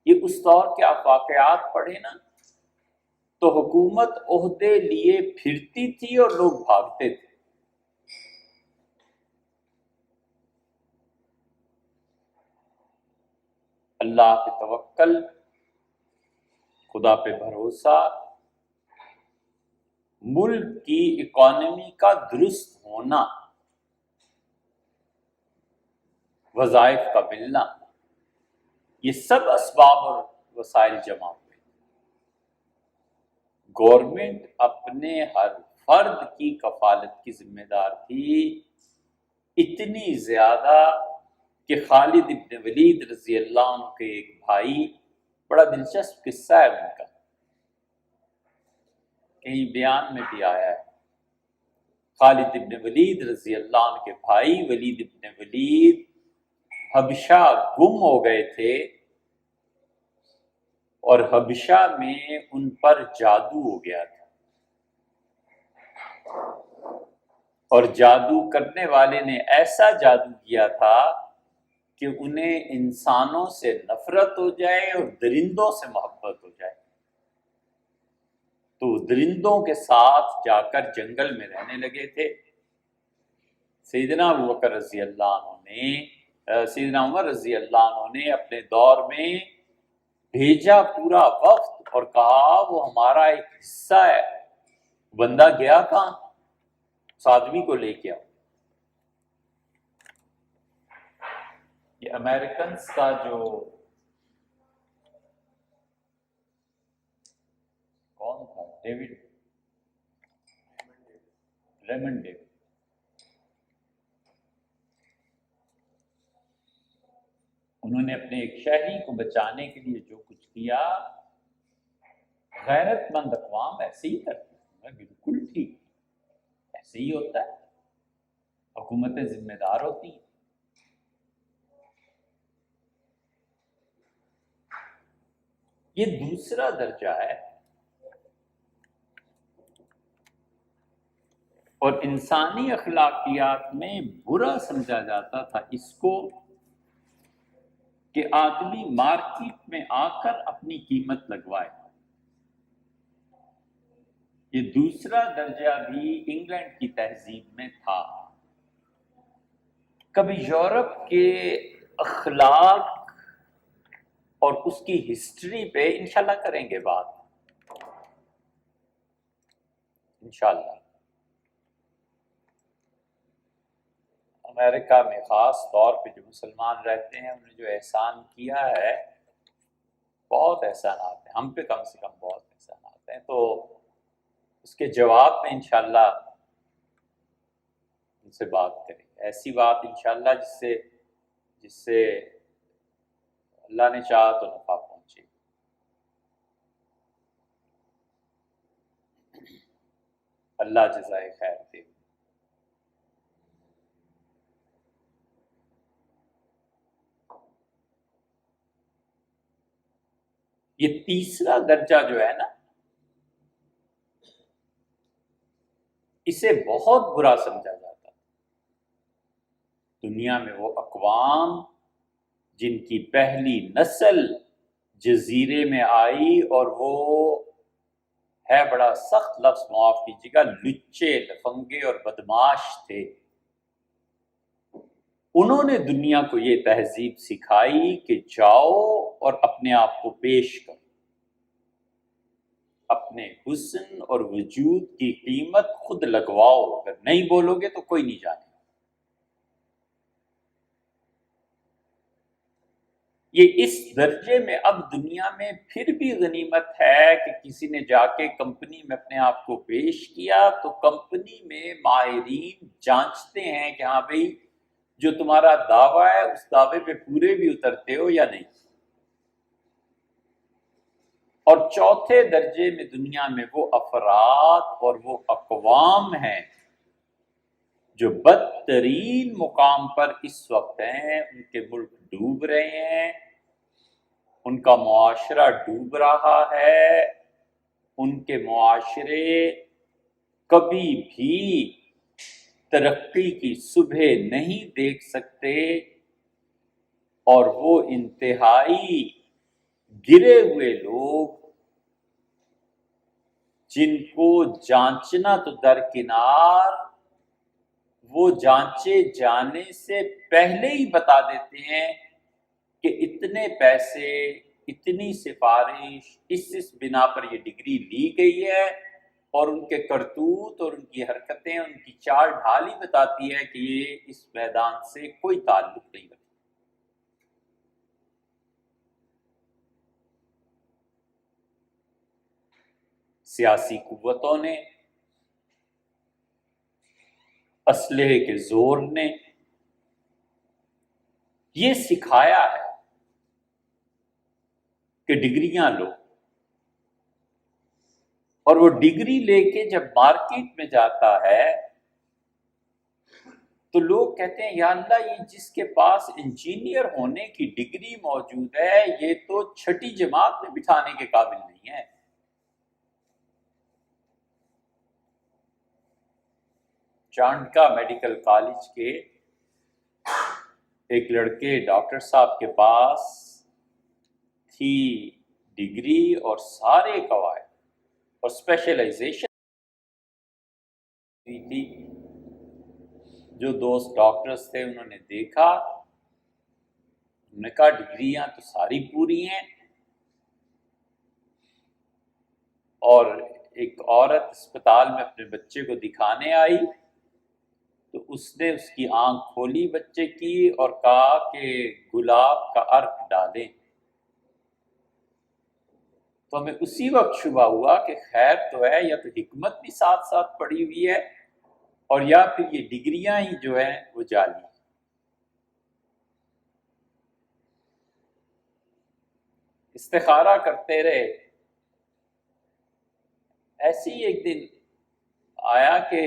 یہ اس دور کے آپ واقعات پڑھیں نا تو حکومت عہدے لیے پھرتی تھی اور لوگ بھاگتے تھے. اللہ پہ توکل، خدا پہ بھروسہ، ملک کی اکانومی کا درست ہونا، وظائف کا ملنا، یہ سب اسباب اور وسائل جمع ہوئے۔ گورنمنٹ اپنے ہر فرد کی کفالت کی ذمہ دار تھی، اتنی زیادہ کہ خالد ابن ولید رضی اللہ عنہ کے ایک بھائی، بڑا دلچسپ قصہ ہے ان کا، کہیں بیان میں بھی آیا ہے۔ خالد ابن ولید رضی اللہ عنہ کے بھائی ولید ابن ولید حبشہ گم ہو گئے تھے، اور حبشہ میں ان پر جادو ہو گیا تھا، اور جادو کرنے والے نے ایسا جادو کیا تھا کہ انہیں انسانوں سے نفرت ہو جائے اور درندوں سے محبت ہو جائے، تو درندوں کے ساتھ جا کر جنگل میں رہنے لگے تھے۔ سیدنا ابوبکر رضی اللہ عنہ نے، سیدنا عمر رضی اللہ عنہ نے اپنے دور میں بھیجا پورا وفد اور کہا وہ ہمارا ایک حصہ ہے، بندہ گیا کہاں؟ اس آدمی کو لے کے آؤ۔ یہ امریکنز کا جو کون تھا، ڈیوڈ ریمنڈ ڈیوڈ، انہوں نے اپنے ایک شہری کو بچانے کے لیے جو کچھ کیا، غیرت مند اقوام ایسے ہی کرتی ہیں، بالکل ٹھیک، ایسے ہی ہوتا ہے، حکومتیں ذمہ دار ہوتی ہیں۔ یہ دوسرا درجہ ہے، اور انسانی اخلاقیات میں برا سمجھا جاتا تھا اس کو کہ آدمی مارکیٹ میں آ کر اپنی قیمت لگوائے۔ یہ دوسرا درجہ بھی انگلینڈ کی تہذیب میں تھا۔ کبھی یورپ کے اخلاق اور اس کی ہسٹری پہ انشاءاللہ کریں گے بات، انشاءاللہ۔ امریکہ میں خاص طور پہ جو مسلمان رہتے ہیں انہوں نے جو احسان کیا ہے، بہت احسانات ہیں، ہم پہ کم سے کم بہت احسانات ہیں، تو اس کے جواب میں انشاءاللہ ان سے بات کریں گے، ایسی بات انشاءاللہ جس سے اللہ نے چاہا تو نفع پہنچے۔ اللہ جزائے خیر دے۔ یہ تیسرا درجہ جو ہے نا، اسے بہت برا سمجھا جاتا ہے دنیا میں۔ وہ اقوام جن کی پہلی نسل جزیرے میں آئی، اور وہ ہے بڑا سخت لفظ، معاف کیجیے گا، لچے، لفنگے اور بدماش تھے، انہوں نے دنیا کو یہ تہذیب سکھائی کہ جاؤ اور اپنے آپ کو پیش کرو، اپنے حسن اور وجود کی قیمت خود لگواؤ، اگر نہیں بولو گے تو کوئی نہیں جانے۔ یہ اس درجے میں اب دنیا میں پھر بھی غنیمت ہے کہ کسی نے جا کے کمپنی میں اپنے آپ کو پیش کیا تو کمپنی میں ماہرین جانچتے ہیں کہ ہاں بھئی جو تمہارا دعویٰ ہے اس دعوے پہ پورے بھی اترتے ہو یا نہیں۔ اور چوتھے درجے میں دنیا میں وہ افراد اور وہ اقوام ہیں جو بدترین مقام پر اس وقت ہیں، ان کے ملک ڈوب رہے ہیں، ان کا معاشرہ ڈوب رہا ہے، ان کے معاشرے کبھی بھی ترقی کی صبح نہیں دیکھ سکتے، اور وہ انتہائی گرے ہوئے لوگ جن کو جانچنا تو درکنار، وہ جانچے جانے سے پہلے ہی بتا دیتے ہیں کہ اتنے پیسے، اتنی سفارش، اس بنا پر یہ ڈگری لی گئی ہے، اور ان کے کرتوت اور ان کی حرکتیں، ان کی چال ڈھال ہی بتاتی ہے کہ یہ اس میدان سے کوئی تعلق نہیں رکھتا۔ سیاسی قوتوں نے، اسلحے کے زور نے یہ سکھایا ہے کہ ڈگریاں لو، اور وہ ڈگری لے کے جب مارکیٹ میں جاتا ہے تو لوگ کہتے ہیں یا اللہ، یہ جس کے پاس انجینئر ہونے کی ڈگری موجود ہے یہ تو چھٹی جماعت میں بٹھانے کے قابل نہیں ہے۔ چانڈکا میڈیکل کالج کے ایک لڑکے ڈاکٹر صاحب کے پاس تھی ڈگری اور سارے قواعد اور اسپیشلائزیشن تھی۔ جو دوست ڈاکٹرز تھے انہوں نے دیکھا، انہوں نے کہا ڈگریاں تو ساری پوری ہیں، اور ایک عورت اسپتال میں اپنے بچے کو دکھانے آئی تو اس نے اس کی آنکھ کھولی بچے کی اور کہا کہ گلاب کا عرق ڈالیں۔ تو ہمیں اسی وقت شبہ ہوا کہ خیر تو ہے، یا تو حکمت بھی ساتھ ساتھ پڑی ہوئی ہے، اور یا پھر یہ ڈگریاں ہی جو ہیں وہ جعلی ہیں۔ استخارہ کرتے رہے، ایسے ہی ایک دن آیا کہ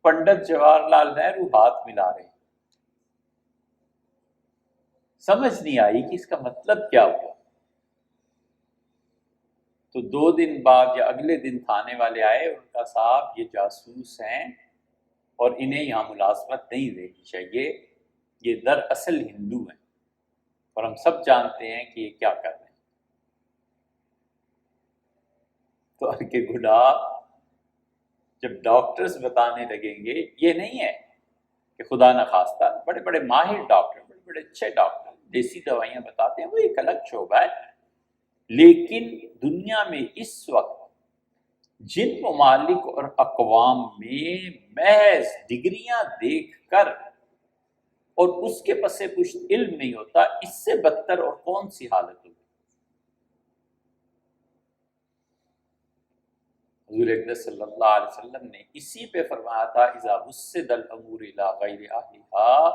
پنڈت جواہر لال نہرو ہاتھ ملا رہے، سمجھ نہیں آئی کہ اس کا مطلب کیا ہوا۔ تو 2 دن بعد یا اگلے دن تھانے والے آئے، ان کا صاحب یہ جاسوس ہیں اور انہیں یہاں ملازمت نہیں دینی چاہیے، یہ دراصل ہندو ہیں اور ہم سب جانتے ہیں کہ یہ کیا کر رہے ہیں۔ تو کہ گلاب جب ڈاکٹرز بتانے لگیں گے، یہ نہیں ہے کہ خدا نخواستہ بڑے بڑے ماہر ڈاکٹر، بڑے بڑے اچھے ڈاکٹر دیسی دوائیاں بتاتے ہیں، وہ ایک الگ شعبہ ہے، لیکن دنیا میں اس وقت جن ممالک اور اقوام میں محض ڈگریاں دیکھ کر اور اس کے پس پشت علم نہیں ہوتا، اس سے بدتر اور کون سی حالت ہوگی؟ حضور اقدس صلی اللہ علیہ وسلم نے اسی پہ فرمایا تھا اذا وسد الامور الی غیر اہلھا،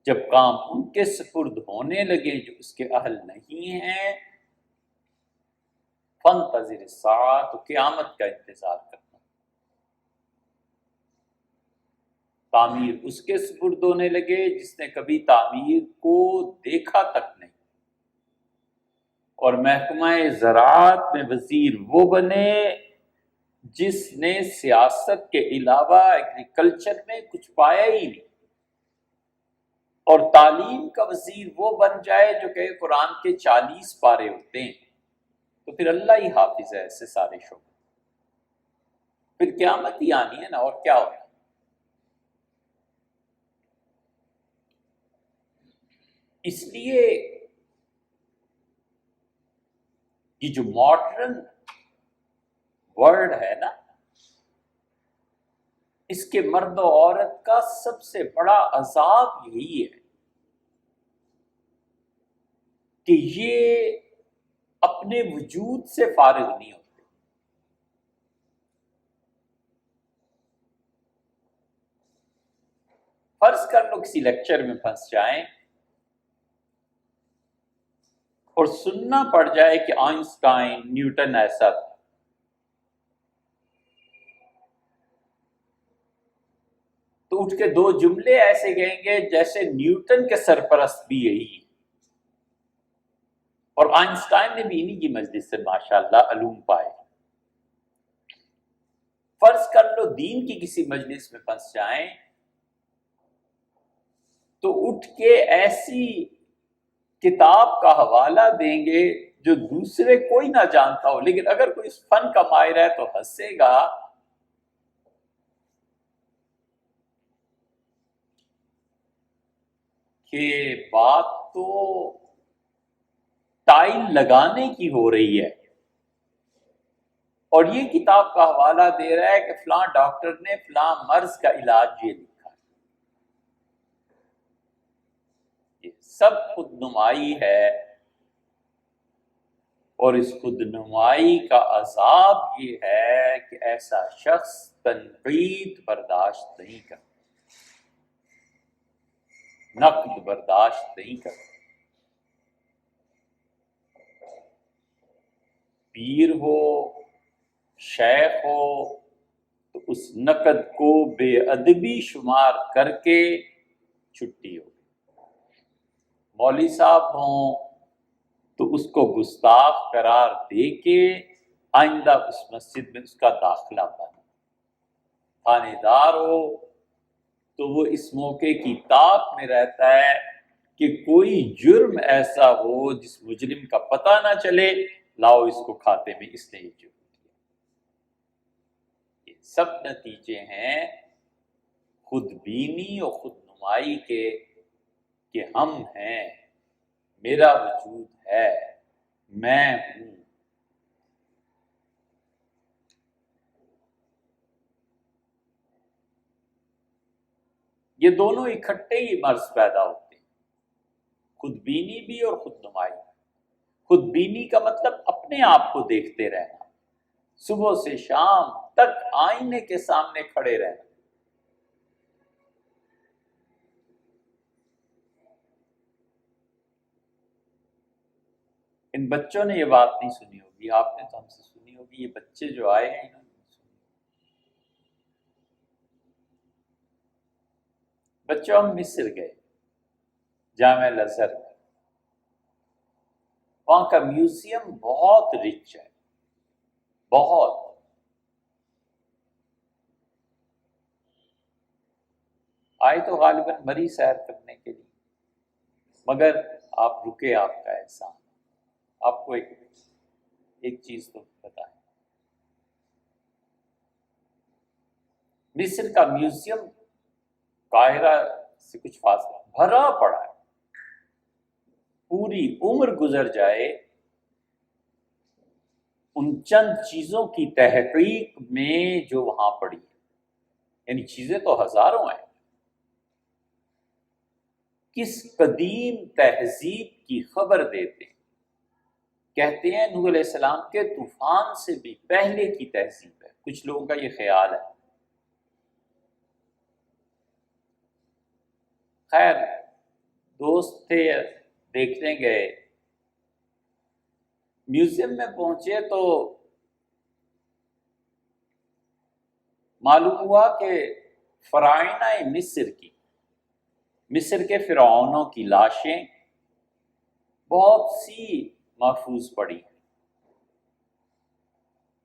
جب کام ان کے سپرد ہونے لگے جو اس کے اہل نہیں ہیں، فانتظر الساعہ، تو قیامت کا انتظار کرنا۔ تعمیر اس کے سپرد ہونے لگے جس نے کبھی تعمیر کو دیکھا تک نہیں، اور محکمہ زراعت میں وزیر وہ بنے جس نے سیاست کے علاوہ ایگریکلچر میں کچھ پایا ہی نہیں، اور تعلیم کا وزیر وہ بن جائے جو کہ قرآن کے 40 پارے ہوتے ہیں، تو پھر اللہ ہی حافظ ہے ایسے سارے شعبے، پھر قیامت ہی آنی ہے نا، اور کیا ہوگا۔ اس لیے یہ جو ماڈرن ورلڈ ہے نا، اس کے مرد و عورت کا سب سے بڑا عذاب یہی ہے کہ یہ اپنے وجود سے فارغ نہیں ہوتے۔ فرض کر لو کسی لیکچر میں پھنس جائیں اور سننا پڑ جائے کہ آئنسٹائن، نیوٹن ایسا تھا، تو اٹھ کے 2 جملے ایسے کہیں گے جیسے نیوٹن کے سرپرست بھی یہی ہے، اور آئنسٹائن نے بھی انہی کی مجلس سے ماشاءاللہ علوم پائے۔ فرض کر لو دین کی کسی مجلس میں پھنس جائیں تو اٹھ کے ایسی کتاب کا حوالہ دیں گے جو دوسرے کوئی نہ جانتا ہو، لیکن اگر کوئی اس فن کا ماہر ہے تو ہنسے گا کہ بات تو ٹائل لگانے کی ہو رہی ہے، اور یہ کتاب کا حوالہ دے رہا ہے کہ فلاں ڈاکٹر نے فلاں مرض کا علاج یہ لکھا ہے۔ یہ سب خود نمائی ہے، اور اس خود نمائی کا عذاب یہ ہے کہ ایسا شخص تنقید برداشت نہیں کرتا، نقد برداشت نہیں کرتا۔ پیر ہو، شیخ ہو، تو اس نقد کو بے ادبی شمار کر کے چھٹی ہو۔ مولوی صاحب ہوں تو اس کو گستاخ قرار دے کے آئندہ اس مسجد میں اس کا داخلہ بند۔ تھانے دار ہو تو وہ اس موقع کی طاق میں رہتا ہے کہ کوئی جرم ایسا ہو جس مجرم کا پتہ نہ چلے، لاؤ اس کو کھاتے میں اس نے یہ جرم کیا۔ یہ سب نتیجے ہیں خود بینی اور خود نمائی کے، کہ ہم ہیں، میرا وجود ہے، میں ہوں۔ یہ دونوں اکٹھے ہی مرض پیدا ہوتے ہیں، خود بینی بھی اور خود نمائی۔ خود بینی کا مطلب اپنے آپ کو دیکھتے رہنا، صبح سے شام تک آئینے کے سامنے کھڑے رہنا۔ ان بچوں نے یہ بات نہیں سنی ہوگی، آپ نے تو ہم سے سنی ہوگی، یہ بچے جو آئے ہیں انہوں نے سنی۔ بچوں ہم مصر گئے، جامع الازہر میں، وہاں کا میوزیم بہت رچ ہے، بہت۔ آئے تو غالباً مری سیر کرنے کے لیے، مگر آپ رکے، آپ کا احسان۔ آپ کو ایک چیز تو بتائیں، مصر کا میوزیم قاہرہ سے کچھ فاصلہ بھرا پڑا ہے، پوری عمر گزر جائے ان چند چیزوں کی تحقیق میں جو وہاں پڑی ہے، یعنی چیزیں تو ہزاروں ہیں۔ کس قدیم تہذیب کی خبر دیتے ہیں، کہتے ہیں نوح علیہ السلام کے طوفان سے بھی پہلے کی تہذیب ہے، کچھ لوگوں کا یہ خیال ہے۔ خیر، دوست تھے، دیکھنے گئے، میوزیم میں پہنچے تو معلوم ہوا کہ فرعونہ مصر کے فرعونوں کی لاشیں بہت سی محفوظ پڑی ہیں۔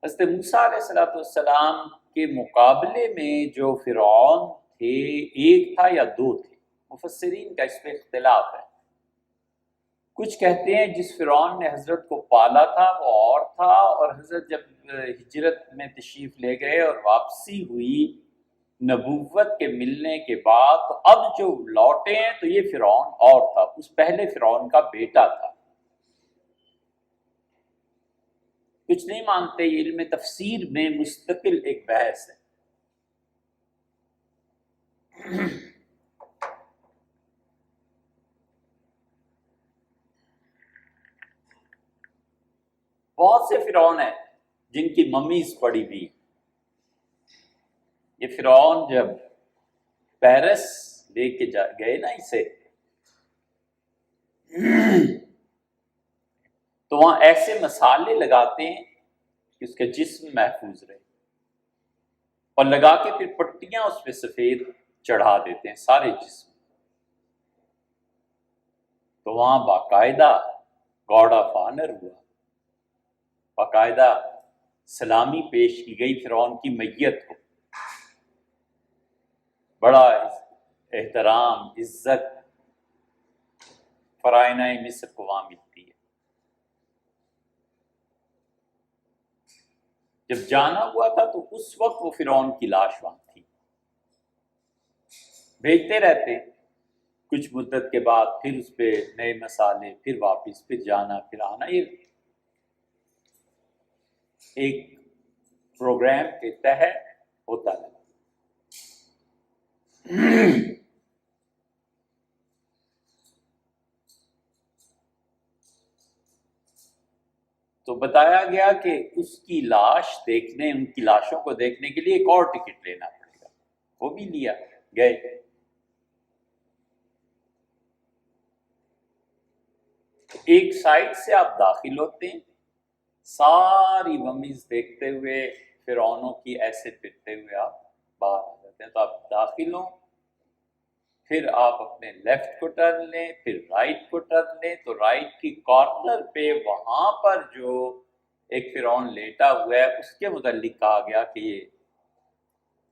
حضرت موسیٰ علیہ السلام کے مقابلے میں جو فرعون تھے، ایک تھا یا دو تھے، مفسرین کا اس پہ اختلاف ہے۔ کچھ کہتے ہیں جس فرعون نے حضرت کو پالا تھا وہ اور تھا، اور حضرت جب ہجرت میں تشریف لے گئے اور واپسی ہوئی نبوت کے ملنے کے بعد، تو اب جو لوٹے ہیں تو یہ فرعون اور تھا، اس پہلے فرعون کا بیٹا تھا۔ کچھ نہیں مانتے، یہ علم تفسیر میں مستقل ایک بحث ہے۔ بہت سے فرعون ہیں جن کی ممیز پڑی بھی۔ یہ فرعون جب پیرس لے کے گئے نا اسے، تو وہاں ایسے مسالے لگاتے ہیں کہ اس کا جسم محفوظ رہے، اور لگا کے پھر پٹیاں اس پہ سفید چڑھا دیتے ہیں سارے جسم۔ تو وہاں باقاعدہ گاڈ آف آنر ہوا، باقاعدہ سلامی پیش کی گئی فرعون کی میت کو، بڑا احترام، عزت فرعونہ مصر کو وہاں ملتی ہے۔ جب جانا ہوا تھا تو اس وقت وہ فرعون کی لاش وہاں تھی۔ بھیجتے رہتے، کچھ مدت کے بعد پھر اس پہ نئے مسالے، پھر واپس، پھر جانا پھر آنا، یہ ایک پروگرام کے تحت ہوتا ہے۔ تو بتایا گیا کہ اس کی لاش دیکھنے، ان کی لاشوں کو دیکھنے کے لیے ایک اور ٹکٹ لینا پڑے گا، وہ بھی لیا، گئے۔ ایک سائڈ سے آپ داخل ہوتے ہیں، ساری ممیز دیکھتے ہوئے، فرعونوں کی ایسے پھرتے ہوئے آپ باہر آ جاتے ہیں۔ تو آپ داخل ہوں، پھر آپ اپنے لیفٹ کو ٹرن لیں، پھر رائٹ کو ٹرن لیں، تو رائٹ کی کارنر پہ وہاں پر جو ایک فرعون لیٹا ہوا ہے، اس کے متعلق کہا گیا کہ یہ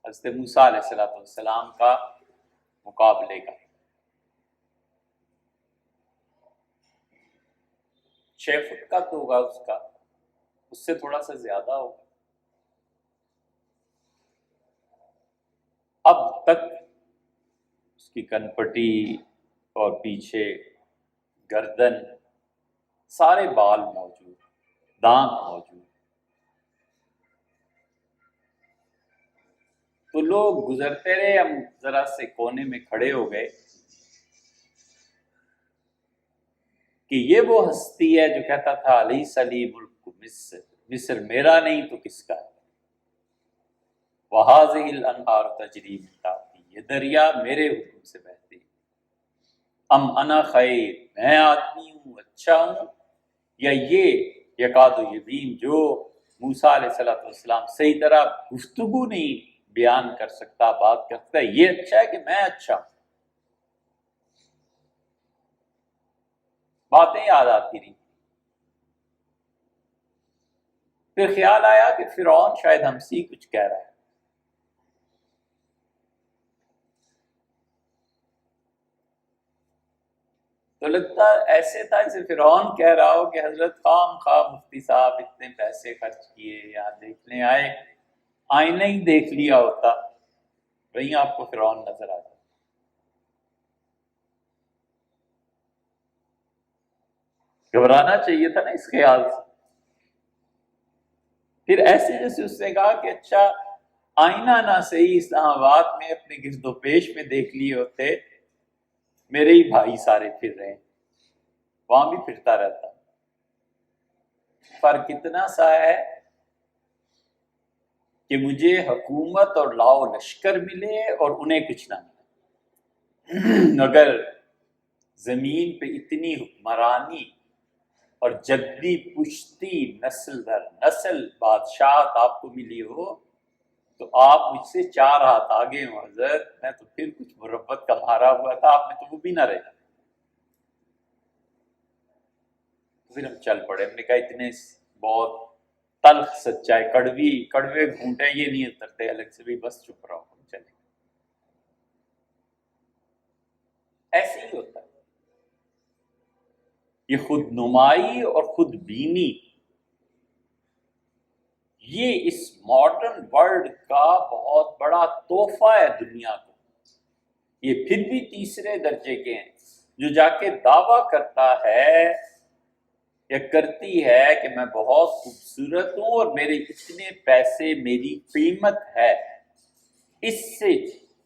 حضرت موسیٰ علیہ السلام کا مقابلے کا 6 فٹ کا تو ہوگا، اس سے تھوڑا سا زیادہ ہوگا۔ اب تک اس کی کنپٹی اور پیچھے گردن، سارے بال موجود، دانت موجود۔ تو لوگ گزرتے رہے، ہم ذرا سے کونے میں کھڑے ہو گئے کہ یہ وہ ہستی ہے جو کہتا تھا علیس لی ملک مصر، مصر میرا نہیں تو کس کا ہے، وَهَٰذِهِ الْأَنْهَارُ تَجْرِي مِن تَحْتِي، یہ دریا میرے حکم سے بہتے ہیں، ام انا خیر، میں آدمی ہوں، اچھا ہوں، یا یہ یکاد یبین جو موسیٰ علیہ السلام صحیح طرح گفتگو نہیں بیان کر سکتا، بات کر سکتا، یہ اچھا ہے کہ میں اچھا ہوں۔ باتیں یاد آتی رہی۔ پھر خیال آیا کہ فرعون شاید ہم سے کچھ کہہ رہا ہے۔ تو لگتا ایسے تھا جیسے فرعون کہہ رہا ہو کہ حضرت خام خواہ مفتی صاحب اتنے پیسے خرچ کیے، یہاں دیکھنے آئے، آئینہ ہی دیکھ لیا ہوتا، وہیں آپ کو فرعون نظر آ جاتا۔ گھبرانا چاہیے تھا نا اس خیال سے۔ پھر ایسے جیسے اس نے کہا کہ اچھا آئینہ نہ صحیح اسلام آباد میں اپنے گرد و پیش میں دیکھ لیے ہوتے، میرے ہی بھائی سارے پھر رہے ہیں، وہاں بھی پھرتا رہتا۔ فرق اتنا سا ہے کہ مجھے حکومت اور لاؤ لشکر ملے اور انہیں کچھ نہ ملے۔ اگر زمین پہ اتنی حکمرانی اور جدی پشتی نسل در نسل بادشاہت آپ کو ملی ہو تو آپ مجھ سے 4 ہاتھ آگے ہوں حضرت، میں تو پھر کچھ مربت کا مارا ہوا تھا، آپ میں تو وہ بھی نہ رہے۔ پھر ہم چل پڑے، ہم نے کہا اتنے بہت تلخ سچائی، کڑوے گھونٹے یہ نہیں اترتے الگ سے، بھی بس چپ رہو، ہم چلے۔ ایسے ہی ہوتا ہے یہ خود نمائی اور خود بینی، یہ اس ماڈرن ورلڈ کا بہت بڑا تحفہ ہے دنیا کو۔ یہ پھر بھی تیسرے درجے کے ہیں، جو جا کے دعویٰ کرتا ہے یا کرتی ہے کہ میں بہت خوبصورت ہوں اور میرے اتنے پیسے میری قیمت ہے۔ اس سے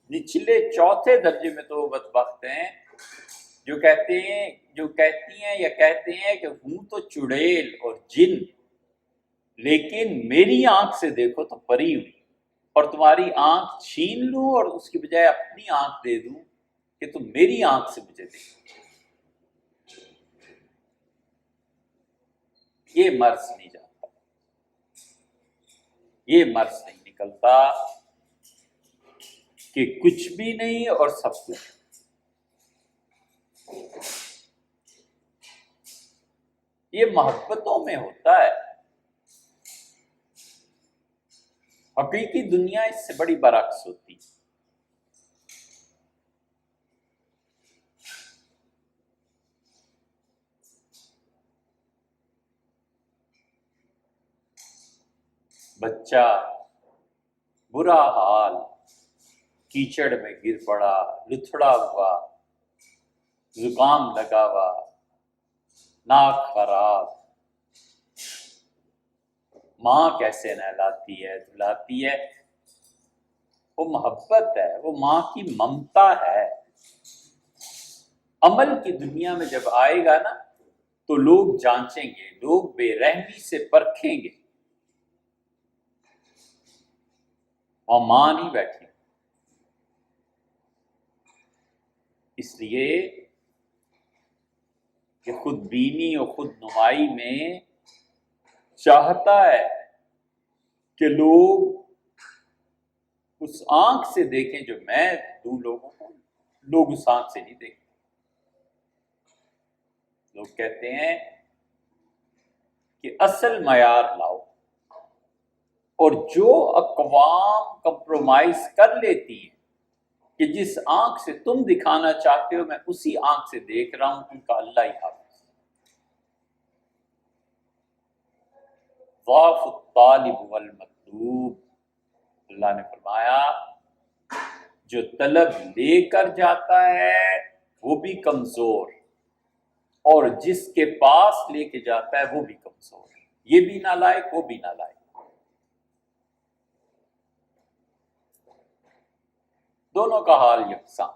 نچلے چوتھے درجے میں تو وہ بدبخت ہیں جو کہتی ہیں یا کہتے ہیں کہ ہوں تو چڑیل اور جن، لیکن میری آنکھ سے دیکھو تو پری ہوں، اور تمہاری آنکھ چھین لوں اور اس کی بجائے اپنی آنکھ دے دوں کہ تم میری آنکھ سے مجھے دیکھو۔ یہ مرض نہیں جاتا، یہ مرض نہیں نکلتا کہ کچھ بھی نہیں اور سب کچھ۔ یہ محبتوں میں ہوتا ہے، حقیقی دنیا اس سے بڑی برعکس ہوتی ہے۔ بچہ برا حال، کیچڑ میں گر پڑا، لتھڑا ہوا، زکام لگا ہوا، ناک خراب، ماں کیسے نہلاتی ہے دھلاتی ہے؟ وہ محبت ہے، وہ ماں کی ممتا ہے۔ عمل کی دنیا میں جب آئے گا نا تو لوگ جانچیں گے، لوگ بے رحمی سے پرکھیں گے، اور ماں نہیں بیٹھی۔ اس لیے کہ خود بینی اور خود نمائی میں چاہتا ہے کہ لوگ اس آنکھ سے دیکھیں جو میں دوں لوگوں کو، لوگ اس آنکھ سے نہیں دیکھتے۔ لوگ کہتے ہیں کہ اصل معیار لاؤ، اور جو اقوام کمپرومائز کر لیتی ہیں کہ جس آنکھ سے تم دکھانا چاہتے ہو میں اسی آنکھ سے دیکھ رہا ہوں، ان کا اللہ ہی حافظ۔ ضعف الطالب والمطلوب، اللہ نے فرمایا جو طلب لے کر جاتا ہے وہ بھی کمزور، اور جس کے پاس لے کے جاتا ہے وہ بھی کمزور، یہ بھی نالائق وہ بھی نالائق۔ دونوں کا حال یکساں۔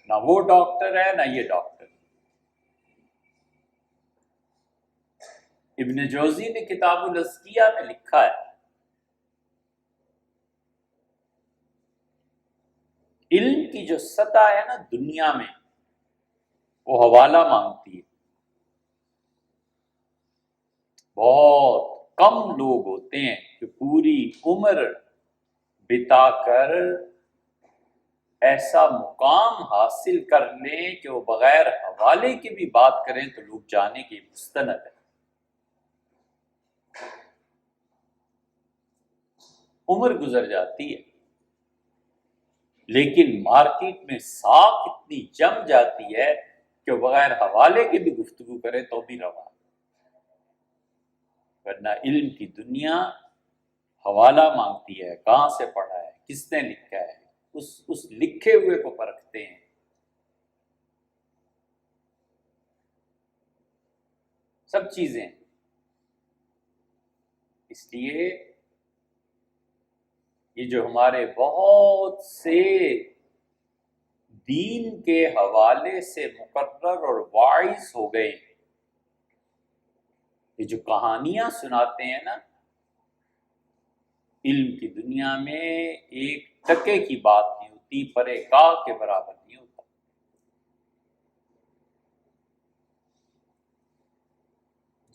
نہ وہ ڈاکٹر ہے نہ یہ ڈاکٹر۔ ابن جوزی نے کتاب الاذکیہ میں لکھا ہے علم کی جو سطح ہے نا دنیا میں وہ حوالہ مانگتی ہے۔ بہت کم لوگ ہوتے ہیں جو پوری عمر بتا کر ایسا مقام حاصل کر لیں کہ وہ بغیر حوالے کے بھی بات کریں تو لوگ جانے کے مستند ہے۔ عمر گزر جاتی ہے لیکن مارکیٹ میں ساکھ اتنی جم جاتی ہے کہ وہ بغیر حوالے کے بھی گفتگو کرے تو بھی روا۔ ورنہ علم کی دنیا حوالہ مانگتی ہے، کہاں سے پڑھا ہے، کس نے لکھا ہے، اس لکھے ہوئے کو پرکھتے ہیں۔ سب چیزیں۔ اس لیے یہ جو ہمارے بہت سے دین کے حوالے سے مقرر اور واعظ ہو گئے، یہ جو کہانیاں سناتے ہیں نا، علم کی دنیا میں ایک ٹکے کی بات نہیں ہوتی، پرے کاہ کے برابر نہیں ہوتا۔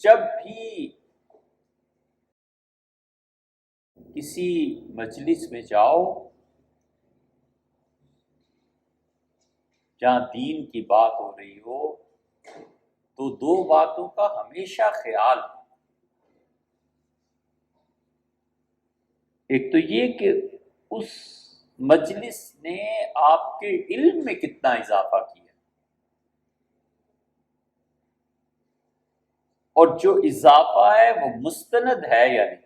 جب بھی کسی مجلس میں جاؤ جہاں دین کی بات ہو رہی ہو تو دو باتوں کا ہمیشہ خیال ہو۔ ایک تو یہ کہ اس مجلس نے آپ کے علم میں کتنا اضافہ کیا، اور جو اضافہ ہے وہ مستند ہے یا نہیں۔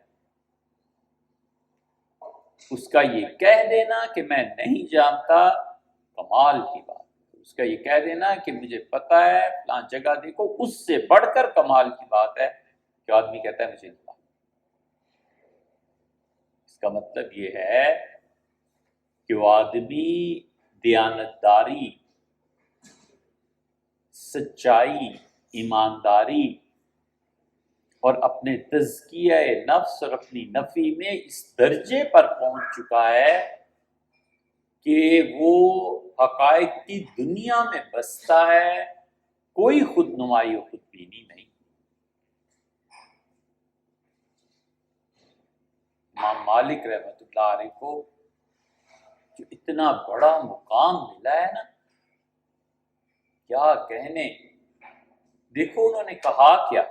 اس کا یہ کہہ دینا کہ میں نہیں جانتا کمال کی بات، اس کا یہ کہہ دینا کہ مجھے پتہ ہے فلاں جگہ دیکھو، اس سے بڑھ کر کمال کی بات ہے کہ آدمی کہتا ہے مجھے نہیں پتا۔ اس کا مطلب یہ ہے کہ وہ آدمی دیانتداری، سچائی، ایمانداری اور اپنے تزکیہ نفس اور اپنی نفی میں اس درجے پر پہنچ چکا ہے کہ وہ حقائق کی دنیا میں بستا ہے، کوئی خود نمائی و خود بینی نہیں۔ امام مالک رحمۃ اللہ علیہ کو جو اتنا بڑا مقام ملا ہے نا، کیا کہنے۔ دیکھو انہوں نے کہا کیا،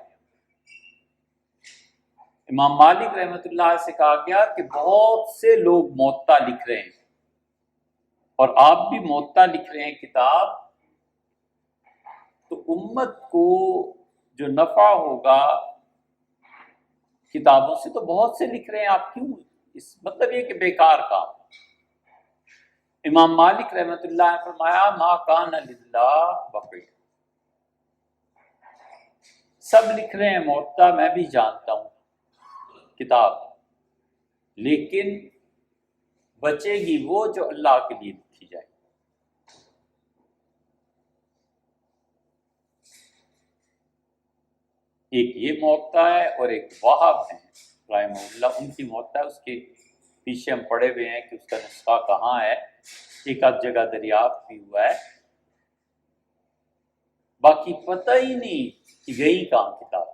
امام مالک رحمۃ اللہ علیہ سے کہا گیا کہ بہت سے لوگ موطا لکھ رہے ہیں اور آپ بھی موطا لکھ رہے ہیں کتاب، تو امت کو جو نفع ہوگا، کتابوں سے تو بہت سے لکھ رہے ہیں، آپ کیوں اس مطلب یہ کہ بیکار کام. امام مالک رحمۃ اللہ نے فرمایا ما کان للہ بقی. سب لکھ رہے ہیں موطا، میں بھی جانتا ہوں کتاب، لیکن بچے گی وہ جو اللہ کے لیے لکھی جائے. ایک یہ موطا ہے اور ایک وہاب ہے رحمہ اللہ، ان کی موطا ہے. اس کے پیچھے ہم پڑھے ہوئے ہیں کہ اس کا نسخہ کہاں ہے، ایک آدھ جگہ دریافت بھی ہوا ہے، باقی پتہ ہی نہیں کہ گئی کہاں کتاب.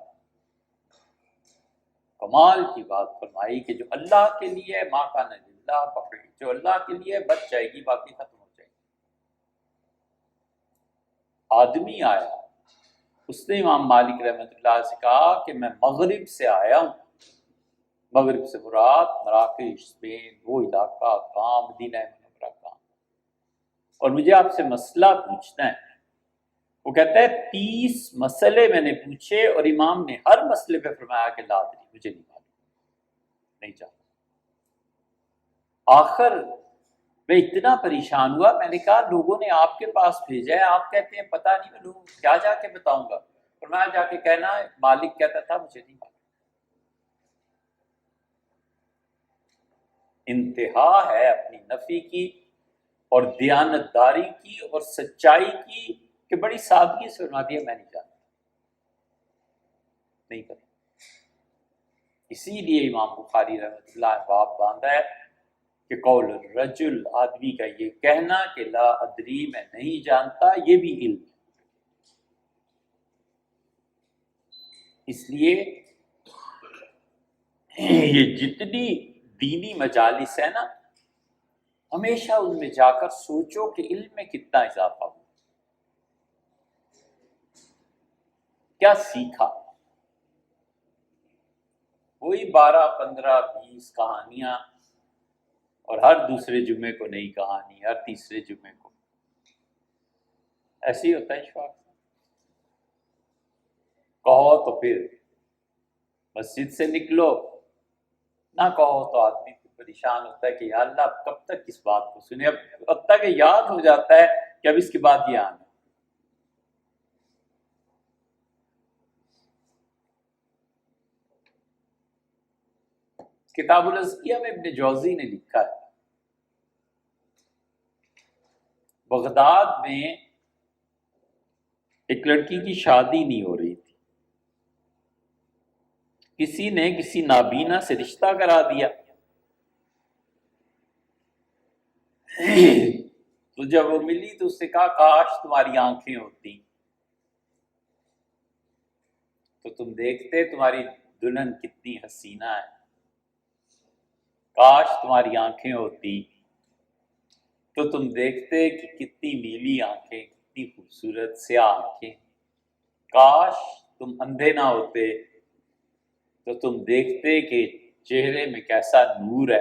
کمال کی بات فرمائی کہ جو اللہ کے لیے ہے ما کان للہ بقی، جو اللہ کے لیے بچ جائے گی، باقی ختم ہو جائے گی. آدمی آیا، اس نے امام مالک رحمۃ اللہ سے کہا کہ میں مغرب سے آیا ہوں. مغرب سے مراد مراکش، اسپین، وہ علاقہ کام، مدینہ منورہ کام، اور مجھے آپ سے مسئلہ پوچھنا ہے. وہ کہتا ہے 30 مسئلے میں نے پوچھے اور امام نے ہر مسئلے پہ فرمایا کہ لا ادری، مجھے نہیں معلوم، نہیں جانتا. آخر میں اتنا پریشان ہوا، میں نے کہا لوگوں نے آپ کے پاس بھیجا ہے، آپ کہتے ہیں پتہ نہیں، میں لوگوں کو کیا جا کے بتاؤں گا. فرمایا جا کے کہنا مالک کہتا تھا مجھے نہیں معلوم. انتہا ہے اپنی نفی کی اور دیانتداری کی اور سچائی کی کہ بڑی سادگی سے فرما دیا میں نہیں جانتا، نہیں پتا. اسی لیے امام بخاری رحمۃ اللہ نے باب باندھا ہے کہ قول الرجل، آدمی کا یہ کہنا کہ لا ادری میں نہیں جانتا، یہ بھی علم ہے. اس لیے یہ جتنی دینی مجالس ہے نا، ہمیشہ ان میں جا کر سوچو کہ علم میں کتنا اضافہ ہوا، کیا سیکھا. وہی 12 15 20 کہانیاں، اور ہر دوسرے جمعے کو نئی کہانی، ہر تیسرے جمعے کو. ایسے ہی ہوتا ہے شوق. کہو تو پھر مسجد سے نکلو، نہ کہو تو آدمی پریشان ہوتا ہے کہ یا اللہ اب کب تک اس بات کو سنے. اب تک یاد ہو جاتا ہے کہ اب اس کے بعد یہ آنا. کتاب الازکیہ میں ابن جوزی نے لکھا ہے، بغداد میں ایک لڑکی کی شادی نہیں ہو رہی تھی، کسی نے کسی نابینا سے رشتہ کرا دیا. تو جب وہ ملی تو اس سے کہا کاش تمہاری آنکھیں ہوتی تو تم دیکھتے تمہاری دلہن کتنی حسینہ ہے. کاش تمہاری آنکھیں ہوتی تو تم دیکھتے کہ کتنی نیلی آنکھیں، کتنی خوبصورت سیاہ آنکھیں. کاش تم اندھے نہ ہوتے تو تم دیکھتے کہ چہرے میں کیسا نور ہے.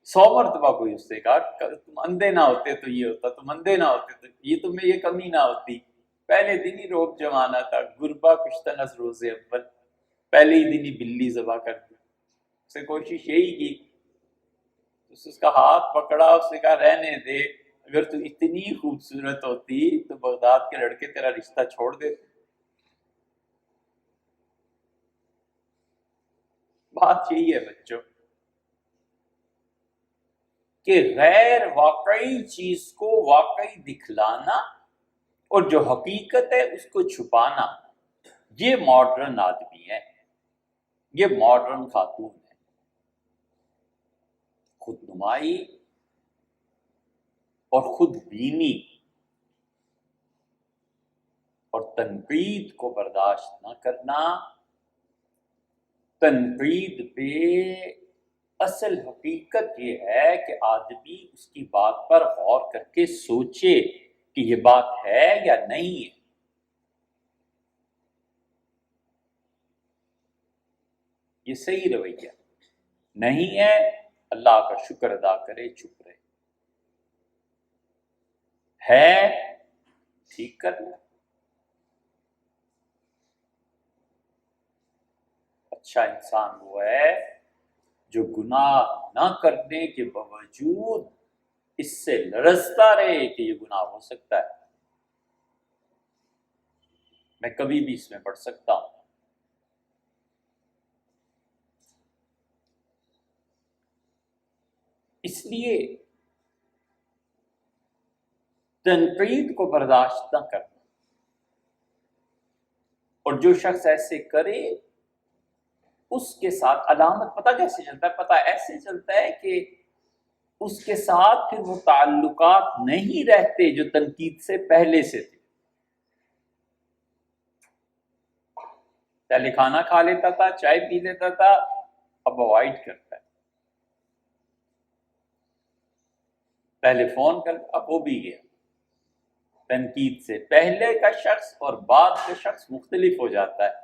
100 مرتبہ کوئی اس سے کہا تم اندھے نہ ہوتے تو یہ ہوتا، تم اندھے نہ ہوتے تو یہ تمہیں یہ کمی نہ ہوتی. پہلے دن ہی روب جمانا تھا، گربا کشتن از روز اول، پہلے ہی دن ہی بلی ذبح کر دی. اس نے کوشش یہی کی، اس کا ہاتھ پکڑا، اس نے کہا رہنے دے، اگر تو اتنی خوبصورت ہوتی تو بغداد کے لڑکے تیرا رشتہ چھوڑ دیتے. بات یہی ہے بچوں کہ غیر واقعی چیز کو واقعی دکھلانا اور جو حقیقت ہے اس کو چھپانا، یہ ماڈرن آدمی ہے، یہ ماڈرن خاتون ہے. خود نمائی اور خود بینی اور تنقید کو برداشت نہ کرنا. تنقید پہ اصل حقیقت یہ ہے کہ آدمی اس کی بات پر غور کر کے سوچے کہ یہ بات ہے یا نہیں ہے. یہ صحیح رویہ نہیں ہے، اللہ کا شکر ادا کرے، چپ رہے. ہے ٹھیک کر لیں. اچھا انسان وہ ہے جو گناہ نہ کرنے کے باوجود اس سے لرزتا رہے کہ یہ گناہ ہو سکتا ہے، میں کبھی بھی اس میں پڑ سکتا ہوں۔ اس لیے تنقید کو برداشت نہ کرنا، اور جو شخص ایسے کرے اس کے ساتھ علامت پتہ کیسے چلتا ہے؟ پتہ ایسے چلتا ہے کہ اس کے ساتھ پھر وہ تعلقات نہیں رہتے جو تنقید سے پہلے سے تھے۔ پہلے کھانا کھا لیتا تھا، چائے پی لیتا تھا، اب اوائڈ کرتا ہے۔ پہلے فون کر، اب وہ بھی گیا۔ تنقید سے پہلے کا شخص اور بعد کا شخص مختلف ہو جاتا ہے۔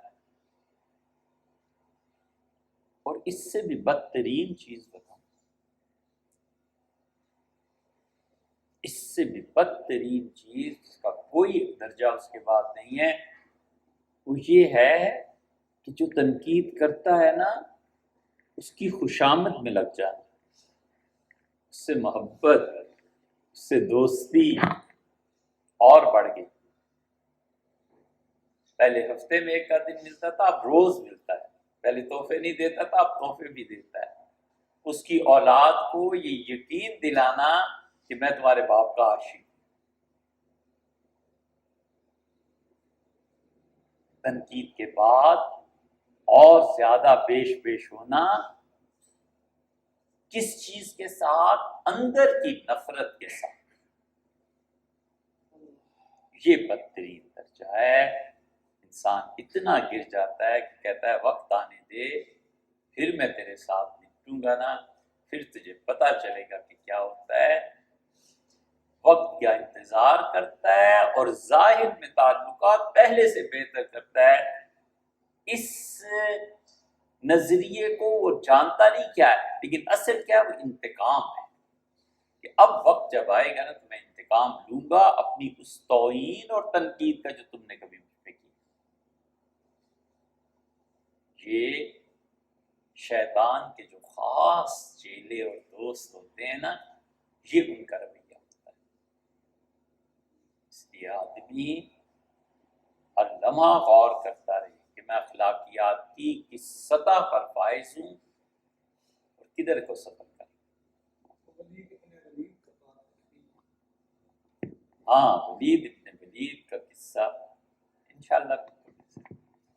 اور اس سے بھی بدترین چیز بتاؤں، اس سے بھی بدترین چیز جس کا کوئی درجہ اس کے بعد نہیں ہے، وہ یہ ہے کہ جو تنقید کرتا ہے نا، اس کی خوشامد میں لگ جانا، اس سے محبت، اس سے دوستی اور بڑھ گئی۔ پہلے ہفتے میں ایک کا دن ملتا تھا، اب روز ملتا ہے۔ پہلے تحفے نہیں دیتا تھا، اب تحفے بھی دیتا ہے۔ اس کی اولاد کو یہ یقین دلانا کہ میں تمہارے باپ کا عاشق ہوں۔ تنقید کے بعد اور زیادہ پیش ہونا کس چیز کے ساتھ؟ اندر کی نفرت کے ساتھ۔ یہ بدترین درجہ ہے۔ انسان اتنا گر جاتا ہے کہ کہتا ہے وقت آنے دے، پھر میں تیرے ساتھ نپٹوں گا نا، پھر تجھے پتا چلے گا کہ کیا ہوتا ہے۔ وقت کا انتظار کرتا ہے اور ظاہر میں تعلقات پہلے سے بہتر کرتا ہے۔ اس نظریے کو وہ جانتا نہیں کیا ہے، لیکن اصل کیا ہے؟ وہ انتقام ہے کہ اب وقت جب آئے گا نا تو میں انتقام لوں گا اپنی اس توہین اور تنقید کا جو تم نے کبھی مجھ پہ کی۔ یہ شیطان کے جو خاص چیلے اور دوست ہوتے ہیں نا، یہ ان کا رویہ ہوتا ہے۔ اس لیے آدمی ہر لمحہ غور کرتا رہے کہ میں اخلاقیات کی کس سطح پر فائز ہوں اور کدھر کو سفر کروں۔ ہاں، ولید ابن ولید کا قصہ انشاءاللہ